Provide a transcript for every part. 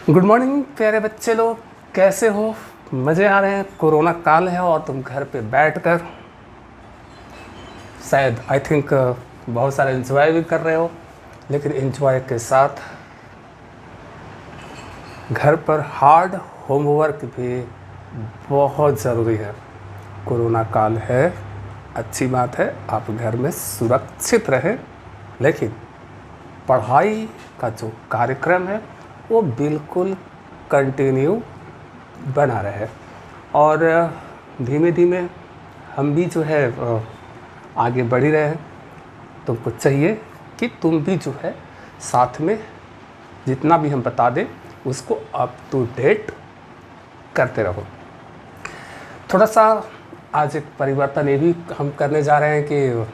Good morning प्यारे बच्चे लोग, कैसे हो? मज़े आ रहे हैं? कोरोना काल है और तुम घर पे बैठकर शायद आई थिंक बहुत सारे एंजॉय भी कर रहे हो, लेकिन एंजॉय के साथ घर पर हार्ड होमवर्क भी बहुत ज़रूरी है। कोरोना काल है, अच्छी बात है, आप घर में सुरक्षित रहें, लेकिन पढ़ाई का जो कार्यक्रम है वो बिल्कुल कंटिन्यू बना रहे और धीमे धीमे हम भी जो है आगे बढ़ ही रहे हैं। तुमको चाहिए कि तुम भी जो है साथ में जितना भी हम बता दें उसको अप टू डेट करते रहो। थोड़ा सा आज एक परिवर्तन ये भी हम करने जा रहे हैं कि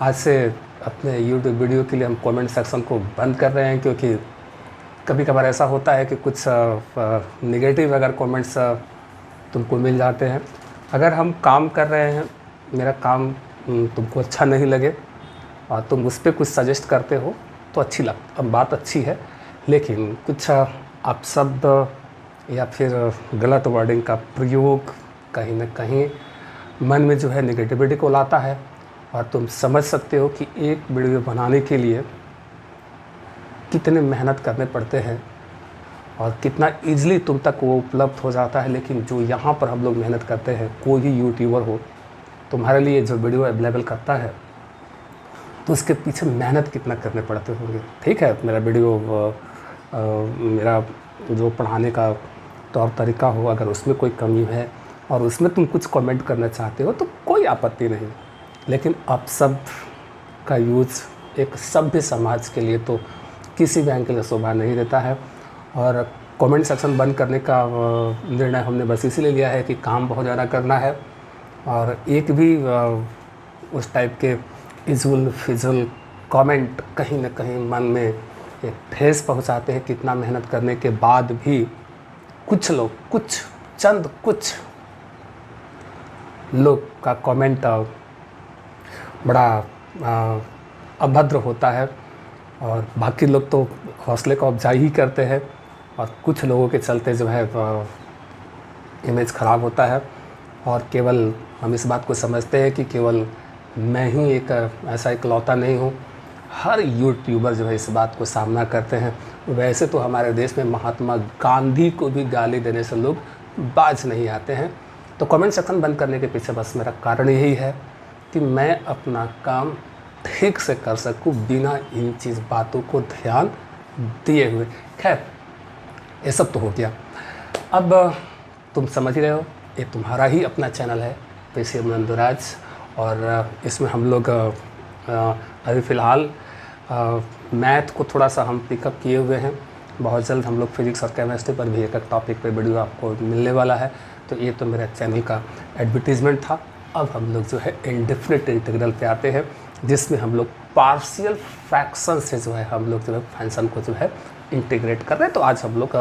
आज से अपने YouTube वीडियो के लिए हम कमेंट सेक्शन को बंद कर रहे हैं, क्योंकि कभी कभार ऐसा होता है कि कुछ नेगेटिव अगर कमेंट्स तुमको मिल जाते हैं। अगर हम काम कर रहे हैं, मेरा काम तुमको अच्छा नहीं लगे और तुम उस पर कुछ सजेस्ट करते हो तो बात अच्छी है, लेकिन कुछ आप शब्द या फिर गलत वर्डिंग का प्रयोग कहीं ना कहीं मन में जो है नेगेटिविटी को लाता है और तुम समझ सकते हो कि एक वीडियो बनाने के लिए कितने मेहनत करने पड़ते हैं और कितना ईजिली तुम तक वो उपलब्ध हो जाता है। लेकिन जो यहाँ पर हम लोग मेहनत करते हैं, कोई भी यूट्यूबर हो तुम्हारे लिए जो वीडियो अवेलेबल करता है तो उसके पीछे मेहनत कितना करने पड़ते होंगे। ठीक है, मेरा वीडियो मेरा जो पढ़ाने का तौर तरीका हो, अगर उसमें कोई कमी है और उसमें तुम कुछ कमेंट करना चाहते हो तो कोई आपत्ति नहीं, लेकिन आप सब का यूज़ एक सभ्य समाज के लिए तो किसी भी एंगल से शोभा नहीं देता है। और कमेंट सेक्शन बंद करने का निर्णय हमने बस इसीलिए लिया है कि काम बहुत ज़्यादा करना है और एक भी उस टाइप के इजुल फिजुल कमेंट कहीं ना कहीं मन में एक ठेस पहुंचाते हैं। कितना मेहनत करने के बाद भी कुछ लोग का कमेंट बड़ा अभद्र होता है और बाकी लोग तो हौसले को अफजाई ही करते हैं और कुछ लोगों के चलते जो है इमेज ख़राब होता है। और केवल हम इस बात को समझते हैं कि केवल मैं ही एक ऐसा इकलौता नहीं हूँ, हर यूट्यूबर जो है इस बात को सामना करते हैं। वैसे तो हमारे देश में महात्मा गांधी को भी गाली देने से लोग बाज नहीं आते हैं। तो कमेंट सेक्शन बंद करने के पीछे बस मेरा कारण यही है कि मैं अपना काम ठीक से कर सकूं बिना इन बातों को ध्यान दिए हुए। खैर, ये सब तो हो गया। अब तुम समझ रहे हो, ये तुम्हारा ही अपना चैनल है पीसीएम नंदुराज और इसमें हम लोग अभी फ़िलहाल मैथ को थोड़ा सा हम पिकअप किए हुए हैं। बहुत जल्द हम लोग फिजिक्स और केमिस्ट्री पर भी एक टॉपिक पे वीडियो आपको मिलने वाला है। तो ये तो मेरा चैनल का एडवर्टीज़मेंट था। अब हम लोग जो है इंडेफिनिट इंटीग्रल पे आते हैं, जिसमें हम लोग पार्शियल फ्रैक्शन से जो है हम लोग जो है फंक्शन को जो है इंटीग्रेट कर रहे हैं। तो आज हम लोग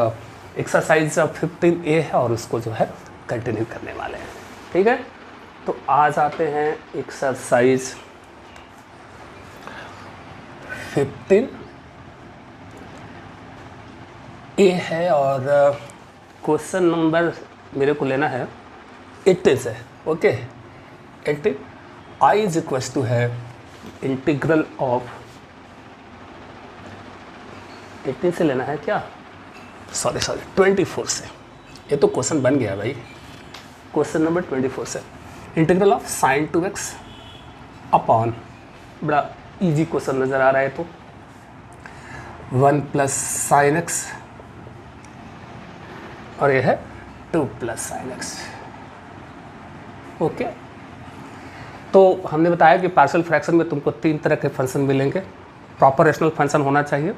एक्सरसाइज 15A है और उसको जो है कंटिन्यू करने वाले हैं। ठीक है, तो आज आते हैं एक्सरसाइज 15A है और क्वेश्चन नंबर मेरे को लेना है 18 से। Okay, 18 I is equal to है इंटीग्रल ऑफ 18 से लेना है क्या, सॉरी 24 से। ये तो क्वेश्चन बन गया भाई, क्वेश्चन नंबर 24 से integral of sin 2x upon, बड़ा इजी क्वेश्चन नज़र आ रहा है, तो 1 प्लस sin x और ये है 2 प्लस sin x। ओके, तो हमने बताया कि पार्शियल फ्रैक्शन में तुमको 3 तरह के फंक्शन मिलेंगे। प्रॉपर रेशनल फंक्शन होना चाहिए।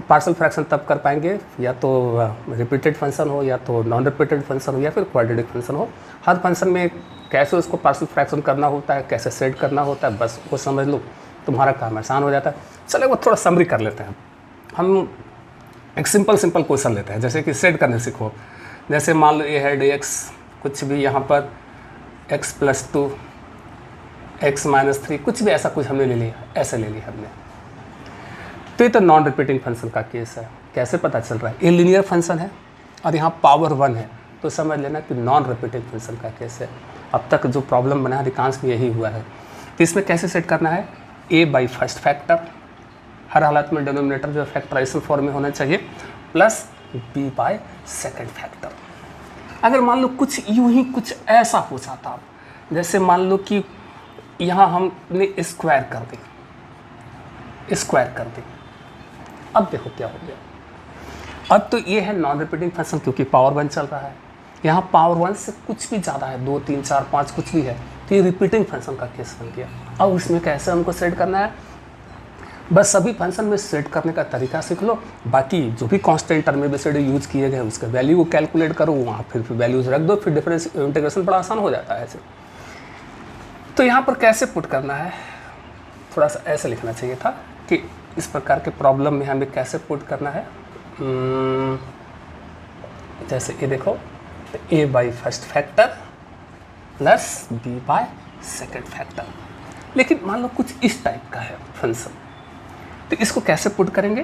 पार्शियल फ्रैक्शन तब कर पाएंगे या तो रिपीटेड फंक्शन हो, या तो नॉन रिपीटेड फंक्शन हो, या फिर क्वाड्रेटिक फंक्शन हो। हर फंक्शन में कैसे उसको पार्शियल फ्रैक्शन करना होता है, कैसे सेट करना होता है, बस वो समझ लो, तुम्हारा काम आसान हो जाता है। चलो वो थोड़ा समरी कर लेते हैं। हम एक सिंपल क्वेश्चन लेते हैं, जैसे कि सेट करने सीखो। जैसे मान लो ये है dx, कुछ भी यहाँ पर x + 2 x - 3 कुछ भी ऐसा कुछ हमने ले लिया, ऐसे ले लिया हमने। तो ये तो नॉन रिपीटिंग फंक्शन का केस है। कैसे पता चल रहा है? ये लीनियर फंक्शन है और यहाँ पावर 1 है, तो समझ लेना कि नॉन रिपीटिंग फंक्शन का केस है। अब तक जो प्रॉब्लम बना है अधिकांश में यही हुआ है। तो इसमें कैसे सेट करना है? a बाई फर्स्ट फैक्टर, हर हालत में डिनोमिनेटर जो फैक्टराइजेशन फॉर्म में होना चाहिए, plus b by second factor. अगर मान लो कुछ यूं ही कुछ ऐसा हो जाता, जैसे मान लो कि यहाँ हमने स्क्वायर कर दी, अब देखो क्या हो गया। अब तो ये है नॉन रिपीटिंग फंक्शन क्योंकि पावर 1 चल रहा है। यहाँ पावर 1 से कुछ भी ज़्यादा है, 2 3 4 5 कुछ भी है, तो ये रिपीटिंग फंक्शन का केस बन गया। अब इसमें कैसे हमको सेट करना है? बस सभी फंक्शन में सेट करने का तरीका सीख लो, बाकी जो भी कांस्टेंट टर्म में बेसिड यूज किए गए उसका वैल्यू को कैलकुलेट करो, वहाँ फिर वैल्यूज रख दो, फिर डिफरेंस इंटीग्रेशन बड़ा आसान हो जाता है ऐसे। तो यहाँ पर कैसे पुट करना है? थोड़ा सा ऐसे लिखना चाहिए था कि इस प्रकार के प्रॉब्लम में हमें कैसे पुट करना है। जैसे ये देखो, a by first factor plus b by second factor, लेकिन मान लो कुछ इस टाइप का है फंक्शन, तो इसको कैसे पुट करेंगे?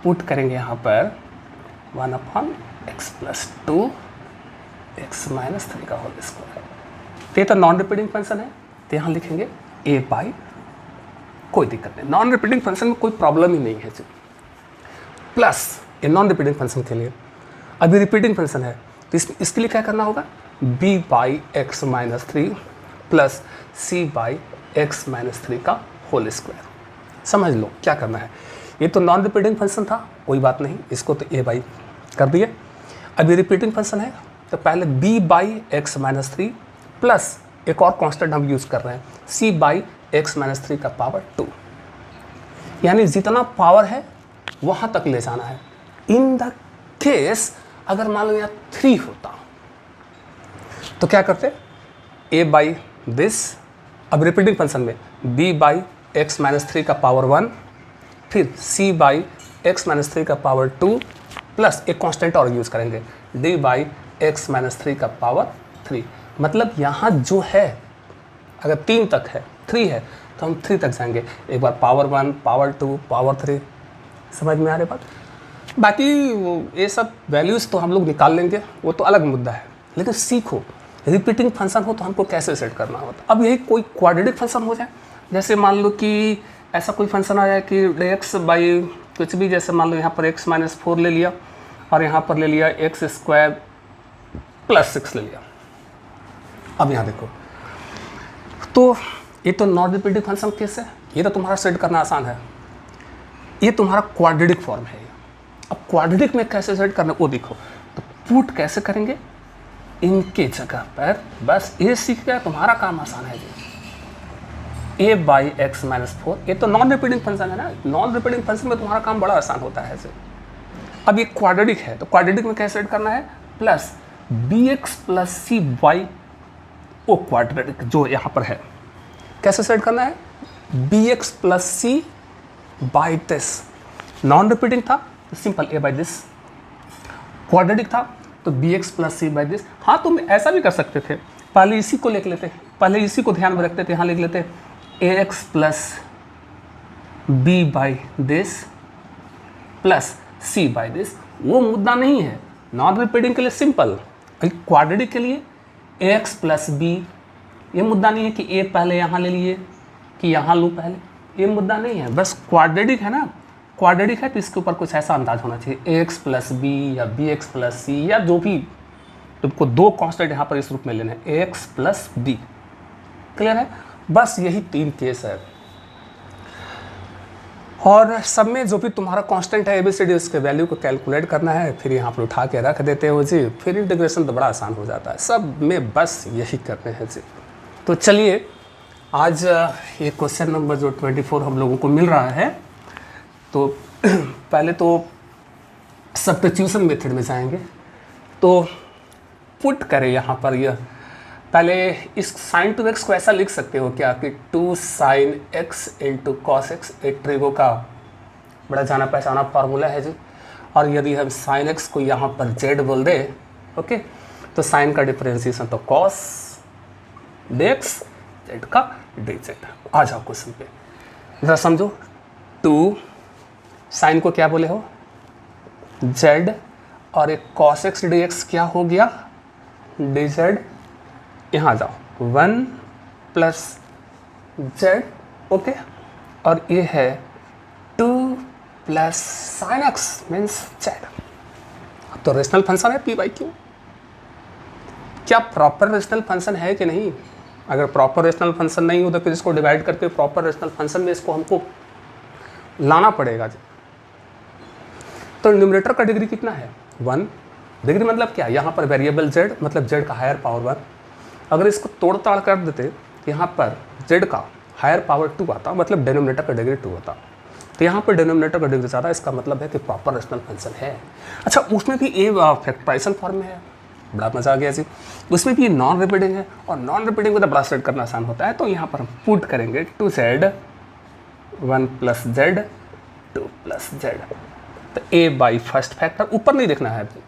पुट करेंगे यहाँ पर 1/x + 2x - 3 का होल स्क्वायर। तो ये तो नॉन रिपीटिंग फंक्शन है, तो यहाँ लिखेंगे a बाई, कोई दिक्कत नहीं, नॉन रिपीटिंग फंक्शन में कोई प्रॉब्लम ही नहीं है जी, प्लस ये नॉन रिपीटिंग फंक्शन के लिए। अभी रिपीटिंग फंक्शन है तो इसके लिए क्या करना होगा? b by x - 3 plus c by x - 3 का होल स्क्वायर। समझ लो क्या करना है। ये तो नॉन रिपीटिंग फंक्शन था, कोई बात नहीं, इसको तो a बाई कर दिए। अभी रिपीटिंग फंक्शन है तो पहले b बाई x - 3 प्लस एक और कांस्टेंट हम यूज़ कर रहे हैं c बाई x - 3 का पावर 2, यानी जितना पावर है वहाँ तक ले जाना है। इन द केस अगर मान लो यहाँ 3 होता तो क्या करते? a बाई दिस, अब रिपीटिंग फंक्शन में b बाई x - 3 का पावर 1, फिर c बाई x - 3 का पावर 2 प्लस एक कांस्टेंट और यूज़ करेंगे d बाई x - 3 का पावर 3। मतलब यहाँ जो है अगर 3 तक है, 3 है तो हम 3 तक जाएंगे, एक बार पावर 1, पावर 2, पावर 3। समझ में आ रही बात? बाकी ये सब वैल्यूज़ तो हम लोग निकाल लेंगे, वो तो अलग मुद्दा है, लेकिन सीखो रिपीटिंग फंक्शन हो तो हमको कैसे सेट करना होता। अब यही कोई क्वाड्रेटिक फंक्शन हो जाए, जैसे मान लो कि ऐसा कोई फंक्शन आ जाए कि x बाई कुछ भी, जैसे मान लो यहाँ पर x - 4 ले लिया और यहाँ पर ले लिया x² + 6 ले लिया। अब यहाँ देखो, तो ये तो नॉन रिपीटिंग फंक्शन केस है, ये तो तुम्हारा सेट करना आसान है। ये तुम्हारा क्वाड्रेटिक फॉर्म है। अब क्वाड्रेटिक में कैसे सेट करना वो देखो, तो पुट कैसे करेंगे? इनके जगह पर बस ये सीख गया, तुम्हारा काम आसान है जी। a बाई x - 4, ये तो नॉन रिपीटिंग फंक्शन है ना, नॉन रिपीटिंग फंक्शन में तुम्हारा काम बड़ा आसान होता है ऐसे। अब ये क्वाड्रेटिक है तो क्वाड्रेटिक में कैसे सेट करना है? प्लस bx + c बाई वो क्वाड्रेटिक जो यहाँ पर है, कैसे सेट करना है? bx + c by this. Non repeating था तो simple a by this, quadratic था तो bx + c बाई दिस। हाँ, तुम ऐसा भी कर सकते थे, पहले इसी को लिख लेते, पहले इसी को ध्यान में रखते थे, यहाँ लिख लेते ax + b by this plus c by this. वो मुद्दा नहीं है, नॉन रिपीटिंग के लिए सिंपल, क्वाड्रेटिक के लिए ax + b, ये मुद्दा नहीं है कि a पहले यहाँ ले लिए कि यहाँ लूँ पहले, ये मुद्दा नहीं है। बस क्वाड्रेटिक है ना, क्वाड्रेटिक है तो इसके ऊपर कुछ ऐसा अंदाज होना चाहिए, ax + b या bx + c या जो भी, तुमको 2 कांस्टेंट यहाँ पर इस रूप में लेना है, ax + b। क्लियर है? बस यही 3 केस है, और सब में जो भी तुम्हारा कांस्टेंट है ABCD उसके वैल्यू को कैलकुलेट करना है, फिर यहाँ पर उठा के रख देते हो जी, फिर इंटीग्रेशन तो बड़ा आसान हो जाता है। सब में बस यही करते हैं जी। तो चलिए आज ये क्वेश्चन नंबर जो 24 हम लोगों को मिल रहा है, तो पहले तो सब्स्टिट्यूशन मेथड में जाएंगे। तो पुट करें यहाँ पर, यह पहले इस sin 2x को ऐसा लिख सकते हो क्या कि 2 sin x × cos x, एक ट्रिगो का बड़ा जाना पहचाना फार्मूला है जी। और यदि हम sin x को यहाँ पर z बोल दे, ओके, तो sin का डिफरेंशिएशन तो cos dx, z का dz। आ जाओ क्वेश्चन पे, जरा समझो। 2 साइन को क्या बोले हो, z, और एक cos x dx क्या हो गया, dz। यहाँ जाओ 1 प्लस z, ओके, और ये है 2 plus sine x means z। तो रेशनल फंक्शन है p बाई क्यू। क्या प्रॉपर रेशनल फंक्शन है कि नहीं? अगर प्रॉपर रेशनल फंक्शन नहीं हो तो फिर इसको डिवाइड करके प्रॉपर रेशनल फंक्शन में इसको हमको लाना पड़ेगा जी। तो न्यूमरेटर का डिग्री कितना है, 1। डिग्री मतलब क्या, यहाँ पर वेरिएबल z मतलब z का हायर पावर 1। अगर इसको तोड़ ताड़ कर देते तो यहाँ पर z का हायर पावर 2 आता, मतलब डिनोमिनेटर का डिग्री 2 होता। तो यहाँ पर डिनोमिनेटर का डिग्री ज़्यादा, इसका मतलब है कि प्रॉपर रेशनल फंक्शन है। अच्छा, उसमें भी ए फैक्टराइजेशन फॉर्म में है, बड़ा मजा आ गया जी। उसमें भी नॉन रिपीटिंग है, और नॉन रिपीटिंग को तो बड़ा सेट करना आसान होता है। तो यहाँ पर हम पुट करेंगे 2z 1 plus z 2 plus z। तो a बाई फर्स्ट फैक्टर, ऊपर नहीं देखना है अभी,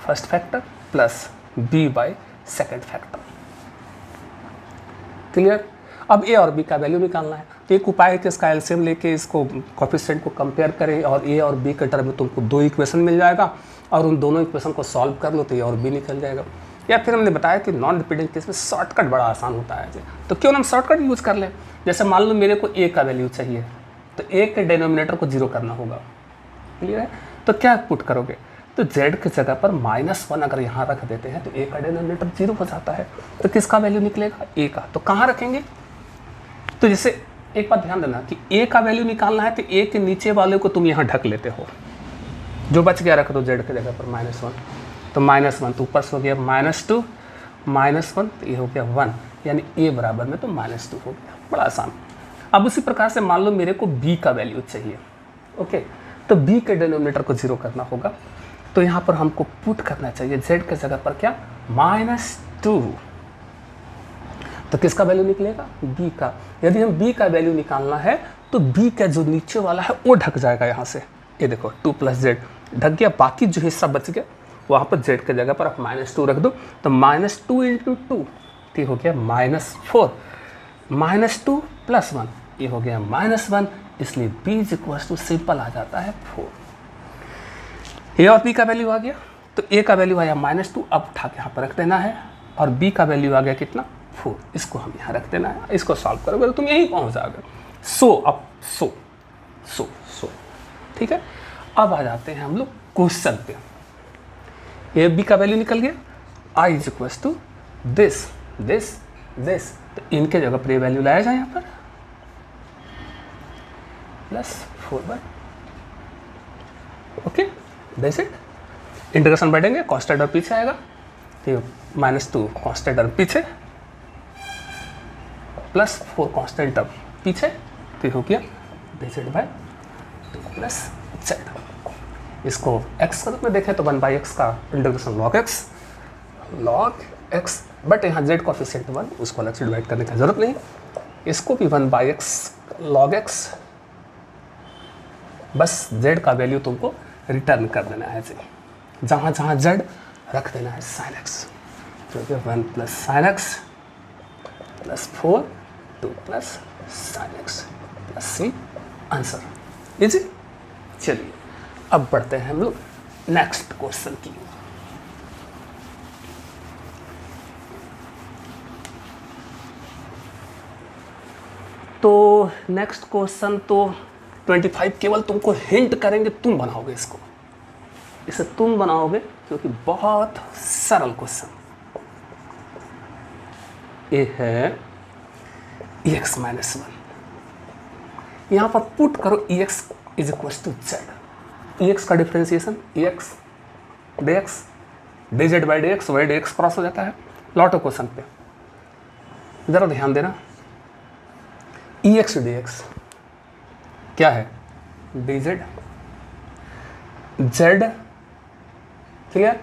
first factor plus b by second factor. Clear? अब a और b का वैल्यू निकालना है। तो एक उपाय है कि इसका एलसीएम लेके इसको कोफिशिएंट को कंपेयर करें, और a और b के टर्म में तुमको 2 इक्वेशन मिल जाएगा, और उन दोनों इक्वेशन को सॉल्व कर लो तो a और b निकल जाएगा। या फिर हमने बताया कि नॉन रिपीटिंग केस में शॉर्टकट बड़ा आसान होता है जी। तो क्यों हम शॉर्टकट यूज़ कर लें। जैसे मान लो मेरे को a का वैल्यू चाहिए, तो a के डिनोमिनेटर को 0 करना होगा। क्लियर है? तो क्या पुट करोगे, तो z की जगह पर -1 अगर यहाँ रख देते हैं तो a का डिनोमिनेटर 0 हो जाता है। तो किसका वैल्यू निकलेगा, a का। तो कहाँ रखेंगे, तो जैसे एक बात ध्यान देना कि a का वैल्यू निकालना है तो a के नीचे वाले को तुम यहाँ ढक लेते हो, जो बच गया रख दो z की जगह पर -1। तो -1 तो ऊपर से हो गया -2 -1, तो ये हो गया 1, यानी a बराबर में तो -2 हो गया। बड़ा आसान। अब उसी प्रकार से मान लो मेरे को b का वैल्यू चाहिए, ओके, तो b के डिनोमिनेटर को 0 करना होगा। तो यहाँ पर हमको पुट करना चाहिए z के जगह पर क्या, -2। तो किसका वैल्यू निकलेगा, b का। यदि हम b का वैल्यू निकालना है तो b का जो नीचे वाला है वो ढक जाएगा यहाँ से। ये देखो 2 प्लस z ढक गया, बाकी जो हिस्सा बच गया वहाँ पर z की जगह पर आप -2 रख दो। तो -2 × 2 तो हो गया -4, -2 + 1 ये हो गया -1, इसलिए b = सिंपल आ जाता है 4। ए और b का वैल्यू आ गया, तो a का वैल्यू आया -2, अब उठा के यहाँ पर रख देना है, और b का वैल्यू आ गया कितना, 4, इसको हम यहाँ रख देना है। इसको सॉल्व करोगे तो तुम यहीं पहुँच जाओगे। अब ठीक है। अब आ जाते हैं हम लोग क्वेश्चन पे। ए बी का वैल्यू निकल गया, i = दिस, तो इनके जगह पर वैल्यू लाया जाए यहाँ पर +4/, ओके, दैट्स इट। इंटीग्रेशन बढ़ेंगे, कांस्टेंट और पीछे आएगा, तो -2 कांस्टेंट और पीछे +4 कांस्टेंट और पीछे, तो हो गया dz/2 + z। इसको x के रूप में देखें तो 1/x का इंटीग्रेशन log x, बट यहाँ z कोफिशिएंट 1, उसको अलग से डिवाइड करने की जरूरत नहीं। इसको भी 1/x log x, बस z का वैल्यू तुमको रिटर्न कर देना है जी। जहाँ जहाँ z रख देना है sin x, जो कि 1 + sin x +4 2 + sin x +c, answer easy. चलिए अब बढ़ते हैं हम लोग नेक्स्ट क्वेश्चन की। तो नेक्स्ट क्वेश्चन तो 25 केवल तुमको हिंट करेंगे, तुम बनाओगे इसको, इसे तुम बनाओगे क्योंकि बहुत सरल क्वेश्चन। ये है ex - 1, यहाँ पर पुट करो ex = z। ex का differentiation ex dx, dz/dx, y dx cross हो जाता है। लौटो क्वेश्चन पे, जरा ध्यान देना। ex dx क्या है, dz z, क्लियर।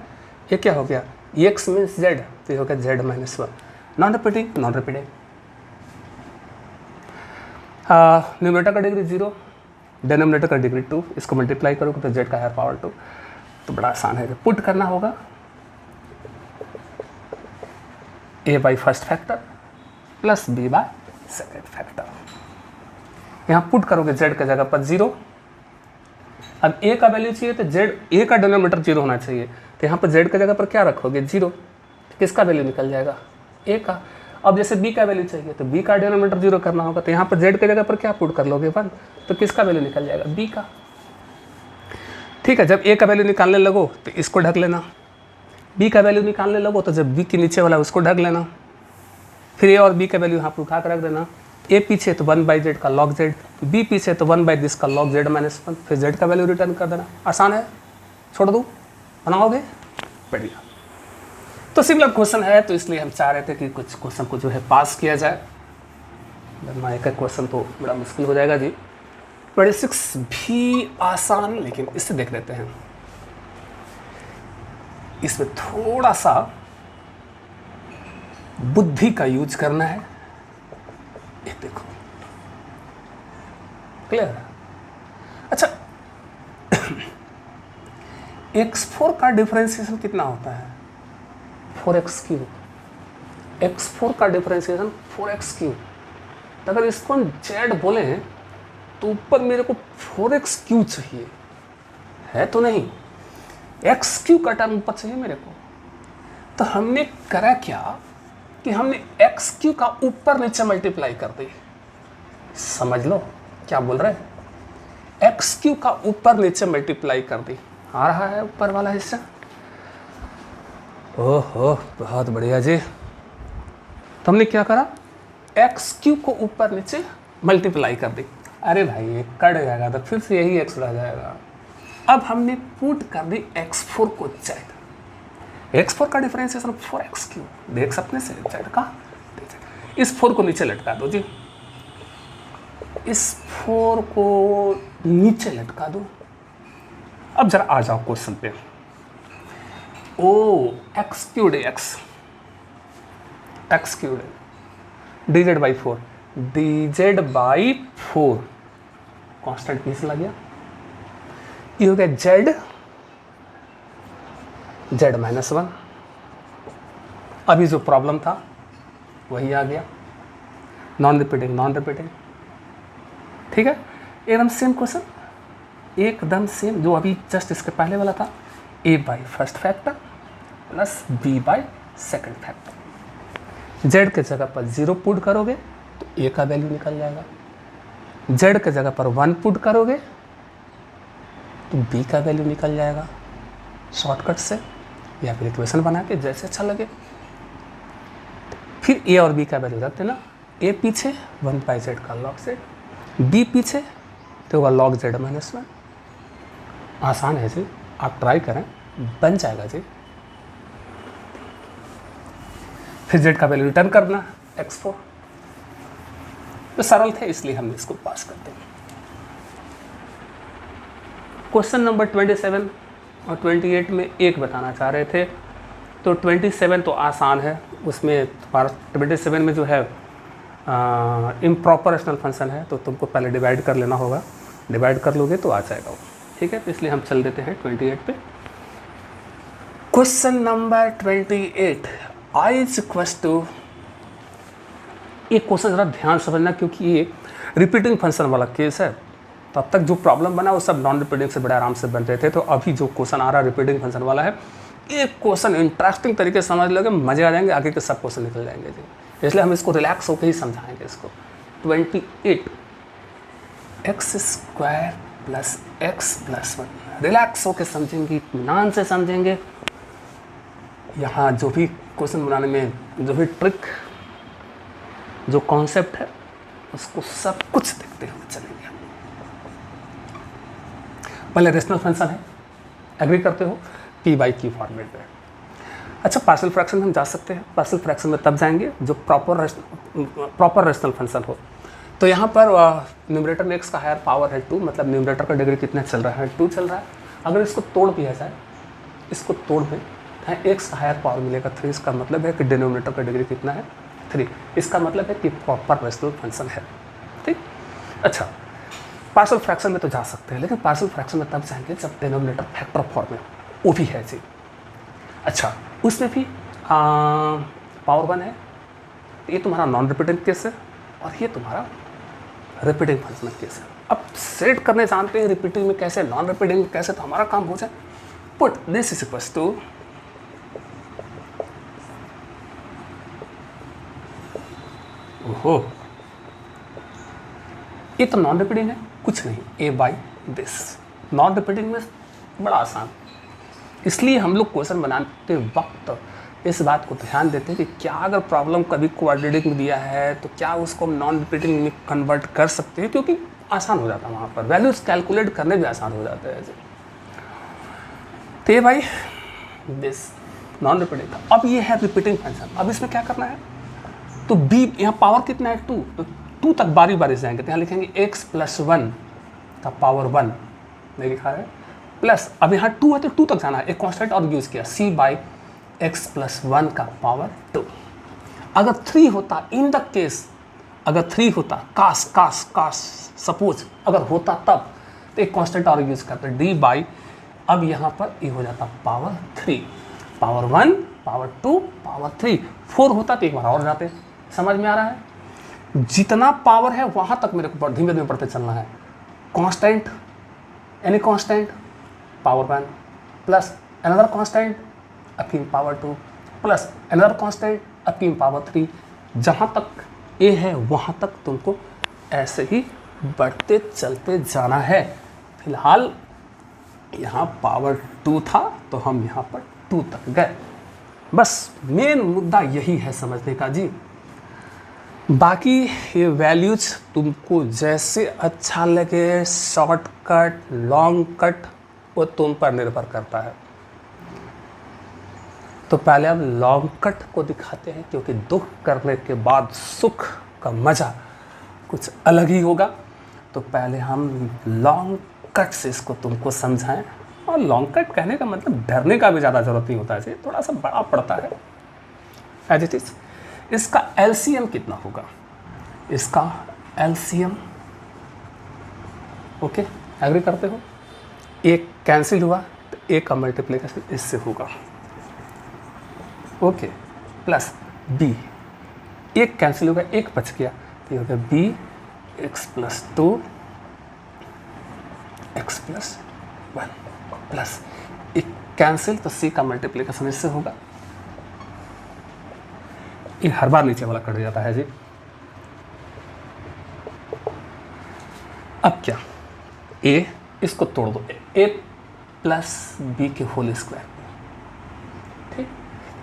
ये क्या हो गया, ex मीन्स z, तो ये हो गया z - 1। नॉन रिपीटिंग, न्यूमरेटर का डिग्री 0, डिनोमिनेटर का डिग्री 2, इसको मल्टीप्लाई करोगे तो z का हायर पावर 2। तो बड़ा आसान है, पुट करना होगा a by first factor plus b by second factor. यहाँ पुट करोगे z की जगह पर 0, अब ए का वैल्यू चाहिए तो जेड, ए का डिनोमिनेटर 0 होना चाहिए, तो यहाँ पर जेड की जगह पर क्या रखोगे 0, किसका वैल्यू निकल जाएगा ए का। अब जैसे बी का वैल्यू चाहिए तो बी का डिनोमिनेटर 0 करना होगा, तो यहाँ पर जेड की जगह पर क्या पुट कर लोगे 1, तो किसका वैल्यू निकल जाएगा बी का। ठीक है, जब ए का वैल्यू निकालने लगो तो इसको ढक लेना, बी का वैल्यू निकालने लगो तो जब बी के नीचे वाला उसको ढक लेना, फिर ए और बी का वैल्यू यहाँ पर उठा कर रख देना। ए पीछे तो 1/z का log z, बी पीछे तो 1/this का log z माइनस 1, फिर z का वैल्यू रिटर्न कर देना। आसान है, छोड़ दूँ, बनाओगे, बढ़िया। तो सिमिलर क्वेश्चन है, तो इसलिए हम चाह रहे थे कि कुछ क्वेश्चन को जो है पास किया जाए, वरना एक क्वेश्चन तो बड़ा मुश्किल हो जाएगा जी। 26 भी आसान, लेकिन इससे देख लेते हैं, इसमें थोड़ा सा बुद्धि का यूज करना है। ये देखो, क्लियर? अच्छा, x4 का डिफरेंशिएशन कितना होता है 4x3, x4 का डिफरेंशिएशन 4x3। तो अगर इसको हम z बोले तो ऊपर मेरे को 4x3 चाहिए, है तो नहीं, x3 का टर्म ऊपर चाहिए मेरे को। तो हमने करा क्या कि हमने x3 का ऊपर नीचे मल्टीप्लाई कर दी, समझ लो क्या बोल रहे हैं, x3 का ऊपर नीचे मल्टीप्लाई कर दी, आ रहा है ऊपर वाला हिस्सा। ओहो, बहुत बढ़िया जी। तो हमने क्या करा, x3 को ऊपर नीचे मल्टीप्लाई कर दी। अरे भाई ये कट जाएगा तो फिर से यही x रह जाएगा। अब हमने पुट कर दी x4 को z, x4 का डिफरेंशिएशन 4x3 देख सकते से z का, इस 4 को नीचे लटका दो जी, इस 4 को नीचे लटका दो। अब जरा आ जाओ क्वेश्चन पे। Oh x3 x3 dz by 4, dz by 4 constant piece लग गया, ये हो गया z माइनस 1। अभी जो प्रॉब्लम था वही आ गया, नॉन रिपीटिंग। ठीक है, एकदम सेम क्वेश्चन, एकदम सेम जो अभी जस्ट इसके पहले वाला था, a by first factor plus b by second factor. z के जगह पर 0 पुट करोगे तो a का वैल्यू निकल जाएगा, z के जगह पर 1 पुट करोगे तो b का वैल्यू निकल जाएगा शॉर्टकट से, या फिर इक्वेशन बना के जैसे अच्छा लगे। फिर a और b का वैल्यू रख देना, a पीछे 1/z का log z, b पीछे तो होगा log z माइनस 1। आसान है जी, आप ट्राई करें, बन जाएगा जी। फिर z का वैल्यू रिटर्न करना x4, तो सरल थे इसलिए हमने इसको पास करते हैं। क्वेश्चन नंबर 27 और 28 में एक बताना चाह रहे थे, तो 27 तो आसान है, उसमें 27 में जो है इम्प्रॉपर रेशनल फंक्शन है, तो तुमको पहले डिवाइड कर लेना होगा, डिवाइड कर लोगे तो आ जाएगा वो। ठीक है, तो इसलिए हम चल देते हैं 28 पे। Question number 28 i is equal to, ये क्वेश्चन ज़रा ध्यान समझना क्योंकि ये रिपीटिंग फंक्शन वाला केस है, तो अब तक जो प्रॉब्लम बना वो सब नॉन रिपीटिंग से बड़े आराम से बन रहे थे, तो अभी जो क्वेश्चन आ रहा है रिपीटिंग फंक्शन वाला है, ये क्वेश्चन इंटरेस्टिंग तरीके से समझ लोगे, मजे आ जाएंगे, आगे के सब क्वेश्चन निकल जाएंगे जी, इसलिए हम इसको रिलैक्स होकर ही समझाएंगे इसको। 28 x² plus x plus 1, relax होकर समझेंगे, इत्मीनान से समझेंगे। यहाँ जो भी क्वेश्चन बनाने में जो भी ट्रिक, जो कॉन्सेप्ट है, उसको सब कुछ देखते हुए चलेंगे। पहले रेशनल फंक्शन है, एग्री करते हो, p/q फॉर्मेट में। अच्छा, पार्शियल फ्रैक्शन में हम जा सकते हैं, पार्शियल फ्रैक्शन में तब जाएंगे जो प्रॉपर रेशनल फंक्शन हो। तो यहाँ पर न्यूमरेटर में x का हायर पावर है 2, मतलब न्यूमरेटर का डिग्री कितना चल रहा है 2 चल रहा है। अगर इसको तोड़ दिया जाए, इसको तोड़ दें, x का हायर पावर मिलेगा 3, इसका मतलब है कि डिनोमिनेटर का डिग्री कितना है 3, इसका मतलब है कि प्रॉपर रेशनल फंक्शन है। ठीक, अच्छा, पार्शियल फ्रैक्शन में तो जा सकते हैं, लेकिन पार्शियल फ्रैक्शन में तब जाएंगे जब डिनोमिनेटर फैक्टर फॉर्म में वो भी है जी। अच्छा, उसमें भी पावर 1 है, ये तुम्हारा नॉन रिपीटिंग केस है, और ये तुम्हारा रिपीटिंग फंक्शन केस है। अब सेट करने जानते हैं रिपीटिंग में कैसे, नॉन रिपीटिंग में कैसे, तो हमारा काम हो जाए। Put this is equals to ओहो, ये तो नॉन रिपीटिंग है, कुछ नहीं, A by this. Non repeating में बड़ा आसान, इसलिए हम लोग क्वेश्चन बनाते वक्त इस बात को ध्यान देते हैं कि क्या अगर प्रॉब्लम कभी क्वाड्रेटिक में दिया है तो क्या उसको हम नॉन रिपीटिंग में कन्वर्ट कर सकते हैं, क्योंकि आसान हो जाता है वहाँ पर, वैल्यूज कैलकुलेट करने भी आसान हो जाते हैं। तो ये भाई दिस नॉन रिपीटिंग था। अब ये है रिपीटिंग फंक्शन। अब इसमें क्या करना है, तो बी यहाँ पावर कितना है 2, तो 2 तक बारी बारी से जाएंगे। तो यहाँ लिखेंगे x + 1 का पावर 1 नहीं लिखा है, प्लस अब यहाँ 2 है तो 2 तक जाना है, एक कॉन्स्टेंट और यूज़ किया c/x + 1 का पावर 2। अगर 3 होता, इन द केस अगर 3 होता, काश सपोज अगर होता तब, तो एक कॉन्स्टेंट और यूज़ करते d/, अब यहाँ पर ये हो जाता पावर 3, पावर 1, पावर 2, पावर 3। 4 होता तो एक बार और जाते। समझ में आ रहा है, जितना पावर है वहाँ तक मेरे को धीमे धीमे बढ़ते चलना है। Constant, any constant power 1 plus another constant again power 2 plus another constant again power 3। जहाँ तक ए है वहाँ तक तुमको ऐसे ही बढ़ते चलते जाना है। फिलहाल यहाँ पावर 2 था तो हम यहाँ पर 2 तक गए। बस मेन मुद्दा यही है समझने का जी। बाकी ये वैल्यूज तुमको जैसे अच्छा लगे, शॉर्टकट, लॉन्ग कट, वो तुम पर निर्भर करता है। तो पहले हम लॉन्ग कट को दिखाते हैं, क्योंकि दुख करने के बाद सुख का मज़ा कुछ अलग ही होगा। तो पहले हम लॉन्ग कट से इसको तुमको समझाएं। और लॉन्ग कट कहने का मतलब डरने का भी ज़्यादा ज़रूरत नहीं होता है, थोड़ा सा बड़ा पड़ता है एज इट इज़। इसका एलसीएम कितना होगा, इसका एलसीएम, ओके एग्री करते हो। एक कैंसिल हुआ तो एक का मल्टीप्लिकेशन इससे होगा, ओके, प्लस बी, एक कैंसिल होगा एक बच गया तो ये होगा बी x + 2 x + 1 प्लस एक कैंसिल तो सी का मल्टीप्लिकेशन इससे होगा। ये हर बार नीचे वाला कट जाता है जी। अब क्या, a इसको तोड़ दो, a + b के होल स्क्वायर, ठीक,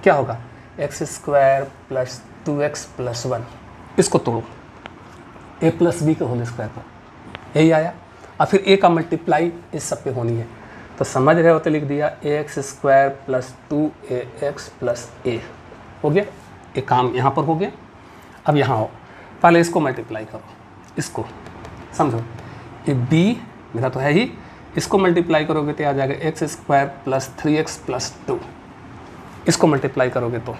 क्या होगा x² + 2x + 1, इसको तोड़ो a + b के होल स्क्वायर पर, यही आया। और फिर a का मल्टीप्लाई इस सब पे होनी है, तो समझ रहे हो तो लिख दिया ax² + 2ax + a, हो गया। एक काम यहाँ पर हो गया। अब यहाँ हो, पहले इसको मल्टीप्लाई करो, इसको समझो, ये b मेरा तो है ही, इसको मल्टीप्लाई करोगे तो आ जाएगा x² + 3x + 2, इसको मल्टीप्लाई करोगे तो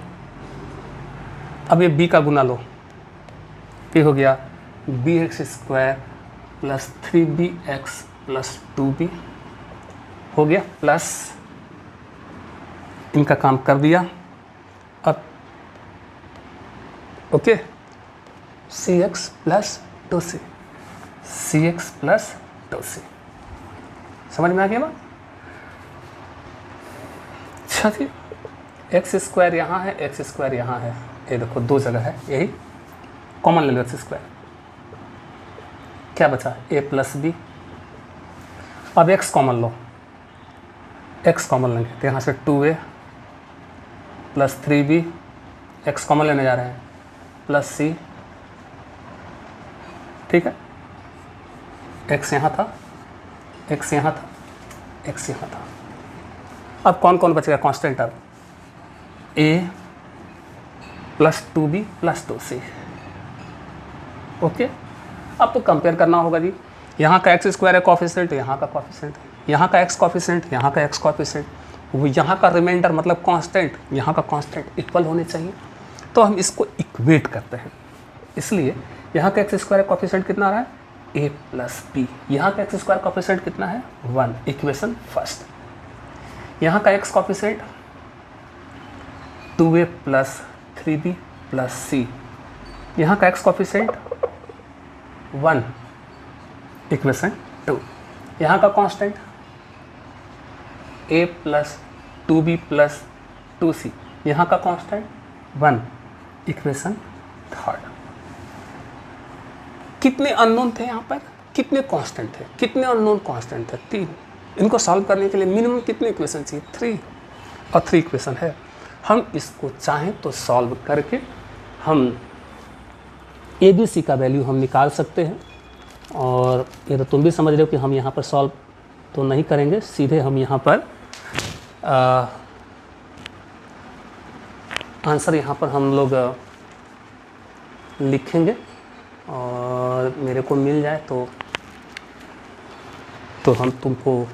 अब ये b का गुना लो, ये हो गया bx² + 3bx + 2b, हो गया, प्लस इनका काम कर दिया। अब okay, cx + 2c, cx + 2c, समझ में आ गया ना। अच्छा जी, x² यहाँ है, x² यहाँ है, ये देखो दो जगह है, यही कॉमन ले लो x², क्या बचा a + b। अब x कॉमन लो, x कॉमन लेंगे तो यहाँ से 2a + 3b, x कॉमन लेने जा रहे हैं, + c, ठीक है। x यहाँ था, x यहाँ था, x यहाँ था। अब कौन कौन बचेगा कांस्टेंट, अब a + 2b + 2c, ओके। अब तो कंपेयर करना होगा जी, यहाँ का x² है कॉफिशिएंट, यहाँ का कॉफिशिएंट, यहाँ का x कॉफिशिएंट, यहाँ का x कॉफिशिएंट, वो यहाँ का रिमाइंडर मतलब कांस्टेंट, यहाँ का कांस्टेंट इक्वल होने चाहिए। तो हम इसको इक्वेट करते हैं, इसलिए यहाँ का x² कॉफिशिएंट कितना आ रहा है a + b, यहाँ का x² कॉफिशिएंट कितना है 1, इक्वेशन फर्स्ट। यहाँ का x coefficient 2a + 3b + c, यहाँ का x कॉफिशिएंट 1, इक्वेशन 2। यहाँ का constant a plus 2b plus 2c, यहाँ का कांस्टेंट 1, इक्वेशन 3। कितने अननोन थे यहाँ पर, कितने कांस्टेंट थे, कितने अननोन कांस्टेंट थे, 3। इनको सॉल्व करने के लिए मिनिमम कितने इक्वेशन चाहिए, 3, और 3 इक्वेशन है। हम इसको चाहें तो सॉल्व करके हम ABC का वैल्यू हम निकाल सकते हैं। और ये तो तुम भी समझ रहे हो कि हम यहाँ पर सॉल्व तो नहीं करेंगे, सीधे हम यहाँ पर आंसर यहाँ पर हम लोग लिखेंगे और मेरे को मिल जाए तो हम तुमको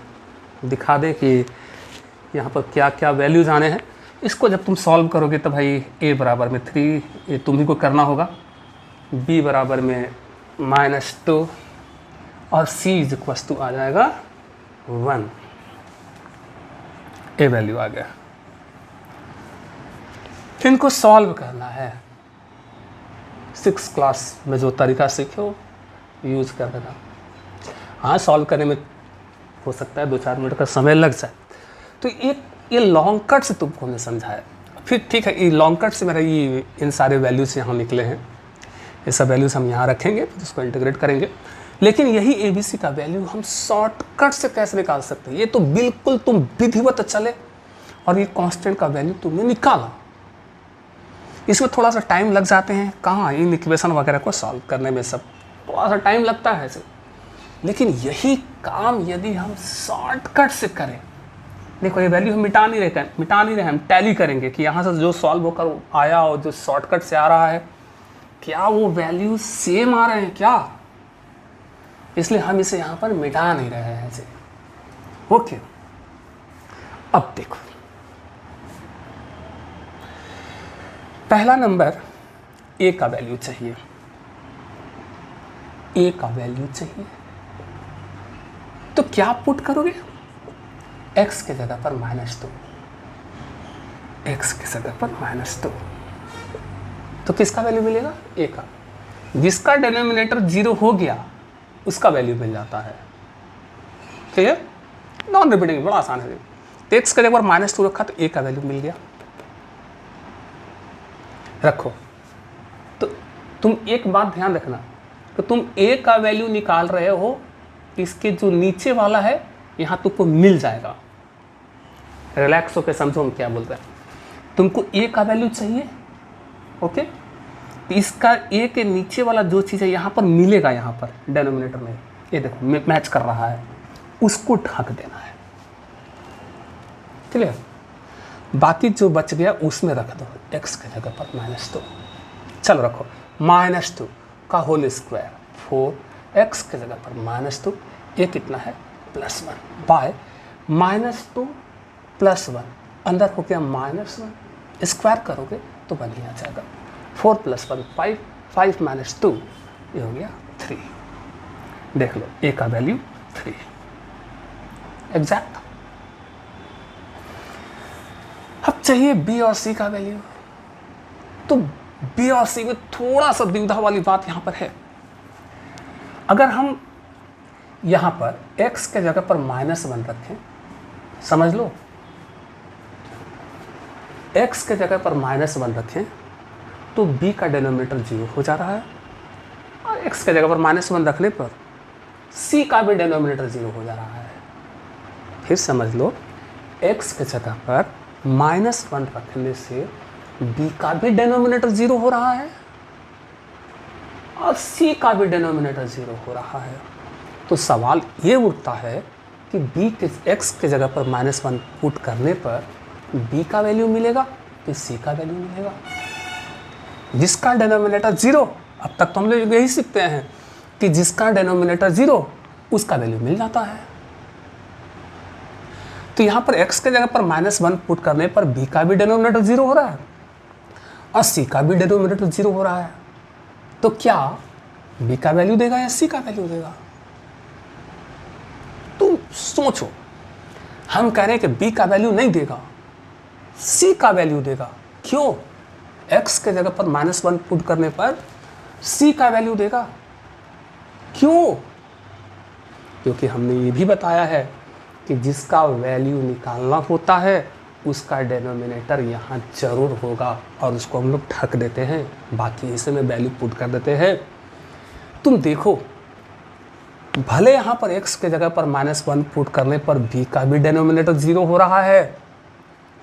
दिखा दें कि यहाँ पर क्या क्या वैल्यूज आने हैं। इसको जब तुम सॉल्व करोगे तो भाई a बराबर में 3 ये तुम्ही को करना होगा, b बराबर में -2 और c इज इक्वस टू आ जाएगा 1। ए वैल्यू आ गया। फिर इनको सॉल्व करना है। 6 क्लास में जो तरीका सीखे हो यूज कर देना। हाँ, सॉल्व करने में हो सकता है 2-4 मिनट का समय लग जाए। तो ये लॉन्ग कट से तुमको हमने समझाया। फिर ठीक है, ये लॉन्ग कट से मेरा ये इन सारे वैल्यूज यहाँ निकले हैं, ये सब वैल्यूज हम यहाँ रखेंगे, फिर उसको इंटीग्रेट करेंगे। लेकिन यही ABC का वैल्यू हम शॉर्टकट से कैसे निकाल सकते हैं, ये तो बिल्कुल तुम विधिवत चले और ये कांस्टेंट का वैल्यू तुमने निकाला। इसमें थोड़ा सा टाइम लग जाते हैं, कहाँ इन इक्वेशन वगैरह को सॉल्व करने में सब थोड़ा सा टाइम लगता है ऐसे। लेकिन यही काम यदि हम शॉर्टकट से करें, देखो ये वैल्यू हम मिटा नहीं रहे, हम टैली करेंगे कि यहाँ से जो सॉल्व होकर आया और जो शॉर्टकट से आ रहा है क्या वो वैल्यू सेम आ रहे हैं क्या, इसलिए हम इसे यहाँ पर मिटा नहीं रहे हैं ऐसे। ओके, अब देखो पहला नंबर a का वैल्यू चाहिए, a का वैल्यू चाहिए तो क्या पुट करोगे, x के जगह पर -2, x की जगह पर -2, तो किसका वैल्यू मिलेगा, a का। जिसका डिनोमिनेटर 0 हो गया उसका वैल्यू मिल जाता है। क्लियर, नॉन रिपीटिंग, बड़ा आसान है। तो x के जगह पर -2 रखा तो a का वैल्यू मिल गया। रखो तो तुम एक बात ध्यान रखना कि तुम a का वैल्यू निकाल रहे हो, इसके जो नीचे वाला है यहाँ तुमको मिल जाएगा। रिलैक्स होकर समझो हम क्या बोल रहे हैं। तुमको a का वैल्यू चाहिए, ओके, तो इसका a के नीचे वाला जो चीज़ है यहाँ पर मिलेगा, यहाँ पर डिनोमिनेटर में ये देखो मैच कर रहा है, उसको ढक देना है। क्लियर, बाकी जो बच गया उसमें रख दो x के जगह पर -2। चलो रखो, -2 का होल स्क्वायर 4, x के जगह पर -2, ये कितना है +1 बाय -2 +1, अंदर हो गया -1, स्क्वायर करोगे तो बन ही आ जाएगा 4 + 1 5, 5 - 2 ये हो गया 3। देख लो a का वैल्यू 3 एग्जैक्ट। अब चाहिए b और c का वैल्यू। तो b और c में थोड़ा सा दुविधा वाली बात यहाँ पर है। अगर हम यहाँ पर x के जगह पर -1 रखें, समझ लो x के जगह पर -1 रखें तो b का डिनोमिनेटर 0 हो जा रहा है, और x के जगह पर -1 रखने पर c का भी डिनोमिनेटर 0 हो जा रहा है। फिर समझ लो x के जगह पर -1 रखने से b का भी डिनोमिनेटर 0 हो रहा है और c का भी डिनोमिनेटर 0 हो रहा है। तो सवाल ये उठता है कि b के x के जगह पर -1 पुट करने पर b का वैल्यू मिलेगा कि c का वैल्यू मिलेगा। जिसका डिनोमिनेटर 0, अब तक तो हम लोग यही सीखते हैं कि जिसका डिनोमिनेटर 0 उसका वैल्यू मिल जाता है। तो यहाँ पर x के जगह पर -1 पुट करने पर b का भी डिनोमिनेटर 0 हो रहा है और c का भी डिनोमिनेटर 0 हो रहा है। तो क्या b का वैल्यू देगा या c का वैल्यू देगा? तुम सोचो, हम कह रहे हैं कि b का वैल्यू नहीं देगा, c का वैल्यू देगा। क्यों? x के जगह पर -1 पुट करने पर c का वैल्यू देगा। क्यों? क्योंकि हमने ये भी बताया है कि जिसका वैल्यू निकालना होता है उसका डेनोमिनेटर यहाँ जरूर होगा और उसको हम लोग ढक देते हैं, बाकी हिस्से में वैल्यू पुट कर देते हैं। तुम देखो, भले यहाँ पर x के जगह पर -1 पुट करने पर b का भी डेनोमिनेटर 0 हो रहा है,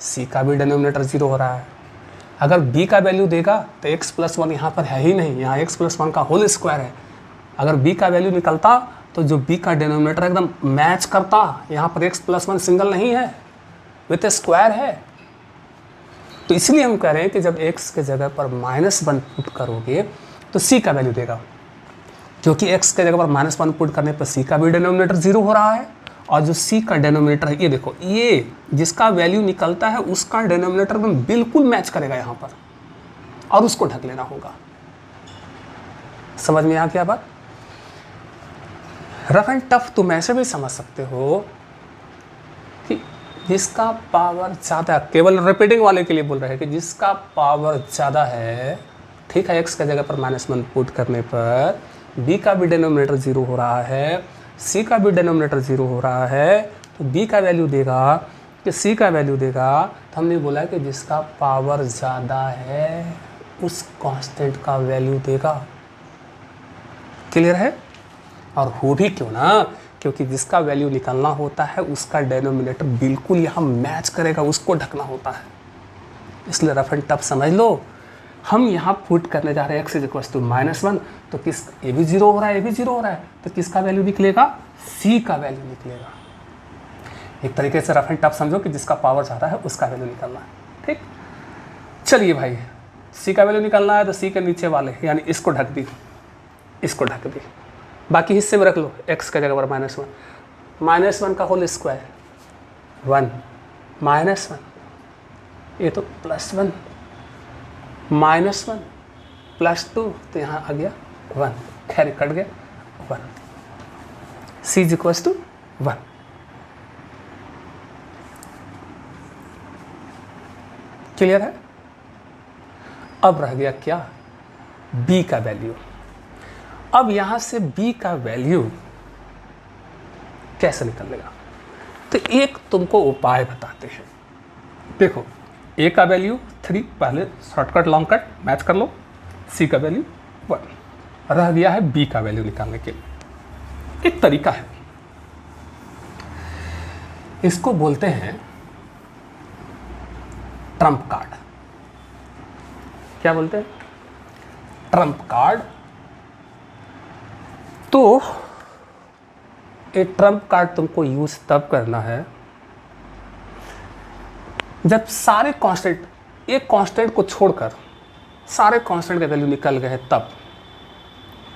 c का भी डेनोमिनेटर 0 हो रहा है। अगर b का वैल्यू देगा तो x + 1 यहाँ पर है ही नहीं, यहाँ x + 1 का होल स्क्वायर है। अगर b का वैल्यू निकलता तो जो b का डेनोमिनेटर एकदम मैच करता, यहाँ पर x + 1 सिंगल नहीं है, विथ स्क्वायर है। तो इसलिए हम कह रहे हैं कि जब x के जगह पर -1 पुट करोगे तो c का वैल्यू देगा, क्योंकि x के जगह पर -1 पुट करने पर c का भी डेनोमिनेटर 0 हो रहा है। और जो c का डेनोमिनेटर है, ये देखो, ये जिसका वैल्यू निकलता है उसका डेनोमिनेटर में बिल्कुल मैच करेगा यहाँ पर, और उसको ढक लेना होगा। समझ में आ गया बात? रफ एंड टफ तुम ऐसे भी समझ सकते हो कि जिसका पावर ज़्यादा, केवल रिपीटिंग वाले के लिए बोल रहे हैं कि जिसका पावर ज़्यादा है, ठीक है, x के जगह पर -1 पुट करने पर b का भी डेनोमिनेटर 0 हो रहा है, c का भी डेनोमिनेटर 0 हो रहा है, तो b का वैल्यू देगा कि c का वैल्यू देगा, तो हमने बोला कि जिसका पावर ज़्यादा है उस कांस्टेंट का वैल्यू देगा। क्लियर है? और हो भी क्यों ना, क्योंकि जिसका वैल्यू निकालना होता है उसका डेनोमिनेटर बिल्कुल यहाँ मैच करेगा, उसको ढकना होता है। इसलिए रफ एंड टफ समझ लो, हम यहाँ पुट करने जा रहे हैं x = -1, तो किस, ये भी 0 हो रहा है, ये भी 0 हो रहा है, तो किसका वैल्यू निकलेगा? c का वैल्यू निकलेगा। एक तरीके से रफ एंड टफ समझो कि जिसका पावर ज़्यादा है उसका वैल्यू निकालना है। ठीक, चलिए भाई, c का वैल्यू निकालना है तो c के नीचे वाले यानी इसको ढक दी, इसको ढक दी, बाकी हिस्से में रख लो x के जगह पर -1 का होल स्क्वायर 1 -1, ये तो +1 -1 +2, तो यहाँ आ गया 1, खैर कट गया 1, c = 1। क्लियर है? अब रह गया क्या? b का वैल्यू। अब यहाँ से b का वैल्यू कैसे निकलेगा? तो एक तुमको उपाय बताते हैं। देखो, a का वैल्यू 3, पहले शॉर्टकट लॉन्ग कट मैच कर लो, c का वैल्यू 1, रह गया है b का वैल्यू निकालने के लिए। एक तरीका है, इसको बोलते हैं ट्रम्प कार्ड। क्या बोलते हैं? Trump card. तो ये ट्रम्प कार्ड तुमको यूज तब करना है जब सारे कांस्टेंट, एक कांस्टेंट को छोड़कर सारे कांस्टेंट के वैल्यू निकल गए हैं। तब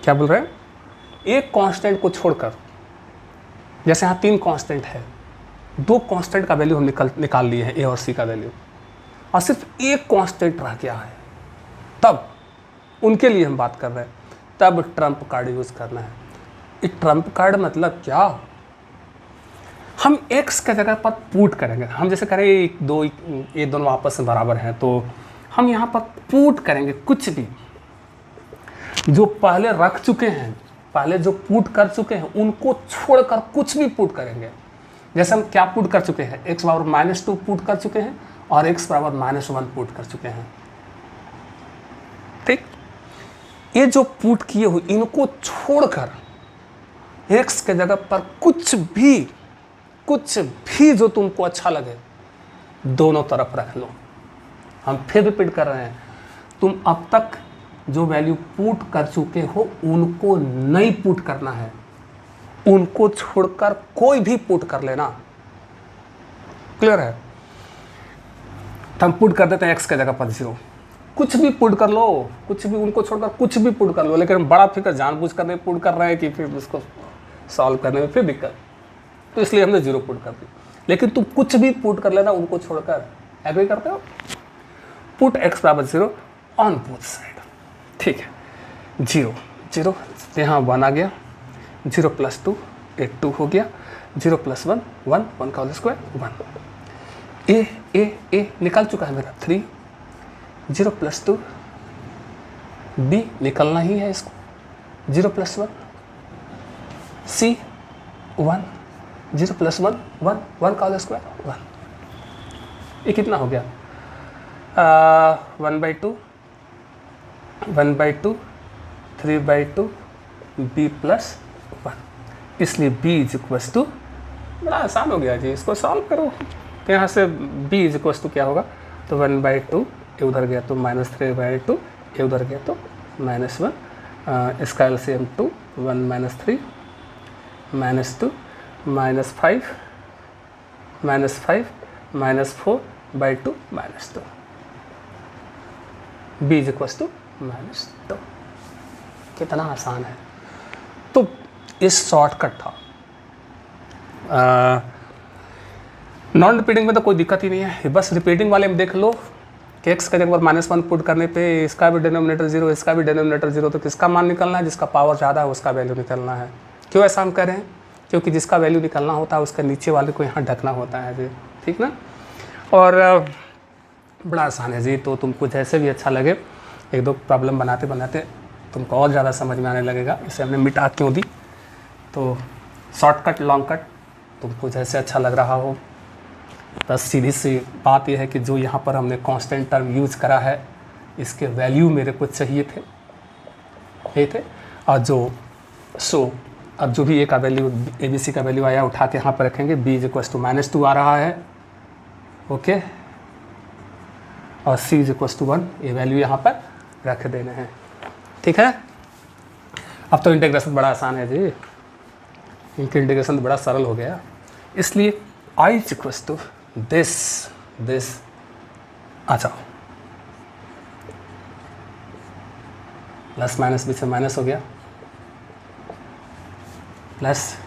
क्या बोल रहे हैं? एक कांस्टेंट को छोड़कर, जैसे यहाँ 3 कांस्टेंट है, 2 कांस्टेंट का वैल्यू हम निकाल लिए हैं, a और c का वैल्यू, और सिर्फ एक कांस्टेंट रह गया है, तब उनके लिए हम बात कर रहे हैं, तब ट्रम्प कार्ड यूज़ करना है। ये ट्रम्प कार्ड मतलब क्या? हम x के जगह पर पुट करेंगे। हम जैसे करें ये दोनों आपस में बराबर हैं, तो हम यहाँ पर पुट करेंगे कुछ भी जो पहले रख चुके हैं, पहले जो पुट कर चुके हैं उनको छोड़कर कुछ भी पुट करेंगे। जैसे हम क्या पुट कर चुके हैं? x = -2 पुट कर चुके हैं और x = -1 पुट कर चुके हैं। ठीक, ये जो पुट किए हुए इनको छोड़कर x के जगह पर कुछ भी जो तुमको अच्छा लगे दोनों तरफ रख लो। हम फिर रिपीट कर रहे हैं, तुम अब तक जो वैल्यू पुट कर चुके हो उनको नहीं पुट करना है, उनको छोड़कर कोई भी पुट कर लेना। क्लियर है? तो हम पुट कर देते हैं x के जगह पर 0, कुछ भी पुट कर लो, कुछ भी, उनको छोड़कर कुछ भी पुट कर लो। लेकिन हम बड़ा फिक्र जानबूझ कर नहीं पुट कर रहे हैं कि फिर उसको सॉल्व करने में फिर दिक्कत, तो इसलिए हमने 0 पुट कर दी। लेकिन तुम कुछ भी पुट कर लेना उनको छोड़कर। एग्री करते हो? Put x = 0 on both side. ठीक है, 0 0, यहाँ 1 आ गया, 0 + 2 2 हो गया, 0 + 1 1 1 का होल स्क्वायर 1। ए निकल चुका है मेरा 3, 0 + 2 b निकलना ही है इसको, 0 + 1 c 1, 0 प्लस 1, 1 का होल स्क्वायर 1, ये कितना हो गया 1/2, 1/2, 3/2 b प्लस 1, इसलिए b इज इक्वल्स टू, बड़ा आसान हो गया जी, इसको सॉल्व करो। तो यहाँ से b इज इक्वल्स टू क्या होगा, तो 1/2, ये उधर गया तो -3/2, ये उधर गया तो -1, इसका LCM 2, 1 - 3 -2 -5 -5 -4/2 -2, b is equals to -2। कितना आसान है। तो इस शॉर्टकट था। नॉन रिपीटिंग में तो कोई दिक्कत ही नहीं है, बस रिपीटिंग वाले में देख लो कि x का जगह -1 पुट करने पे इसका भी डिनोमिनेटर 0, इसका भी डिनोमिनेटर 0, तो किसका मान निकलना है, जिसका पावर ज़्यादा है उसका वैल्यू निकलना है। क्यों ऐसा हम कह रहे हैं, क्योंकि जिसका वैल्यू निकलना होता है उसका नीचे वाले को यहाँ ढकना होता है जी, ठीक ना। और बड़ा आसान है जी, तो तुमको जैसे भी अच्छा लगे, 1-2 प्रॉब्लम बनाते बनाते तुमको और ज़्यादा समझ में आने लगेगा। इसे हमने मिटा क्यों दी, तो शॉर्टकट लॉन्ग कट तुमको जैसे अच्छा लग रहा हो। बस सीधी सी बात यह है कि जो यहाँ पर हमने कांस्टेंट टर्म यूज़ करा है, इसके वैल्यू मेरे को चाहिए थे, ये थे। और जो अब जो भी ए का वैल्यू, ABC का वैल्यू आया उठा के यहाँ पर रखेंगे, b इज इक्वल्स टू -2 आ रहा है, ओके, और c इज इक्वल्स टू 1, ये वैल्यू यहाँ पर रख देने हैं, ठीक है। अब तो इंटीग्रेशन बड़ा आसान है जी, इनके इंटीग्रेशन बड़ा सरल हो गया। इसलिए I is equals to this आ जाओ, प्लस माइनस बीच में माइनस हो गया, प्लस,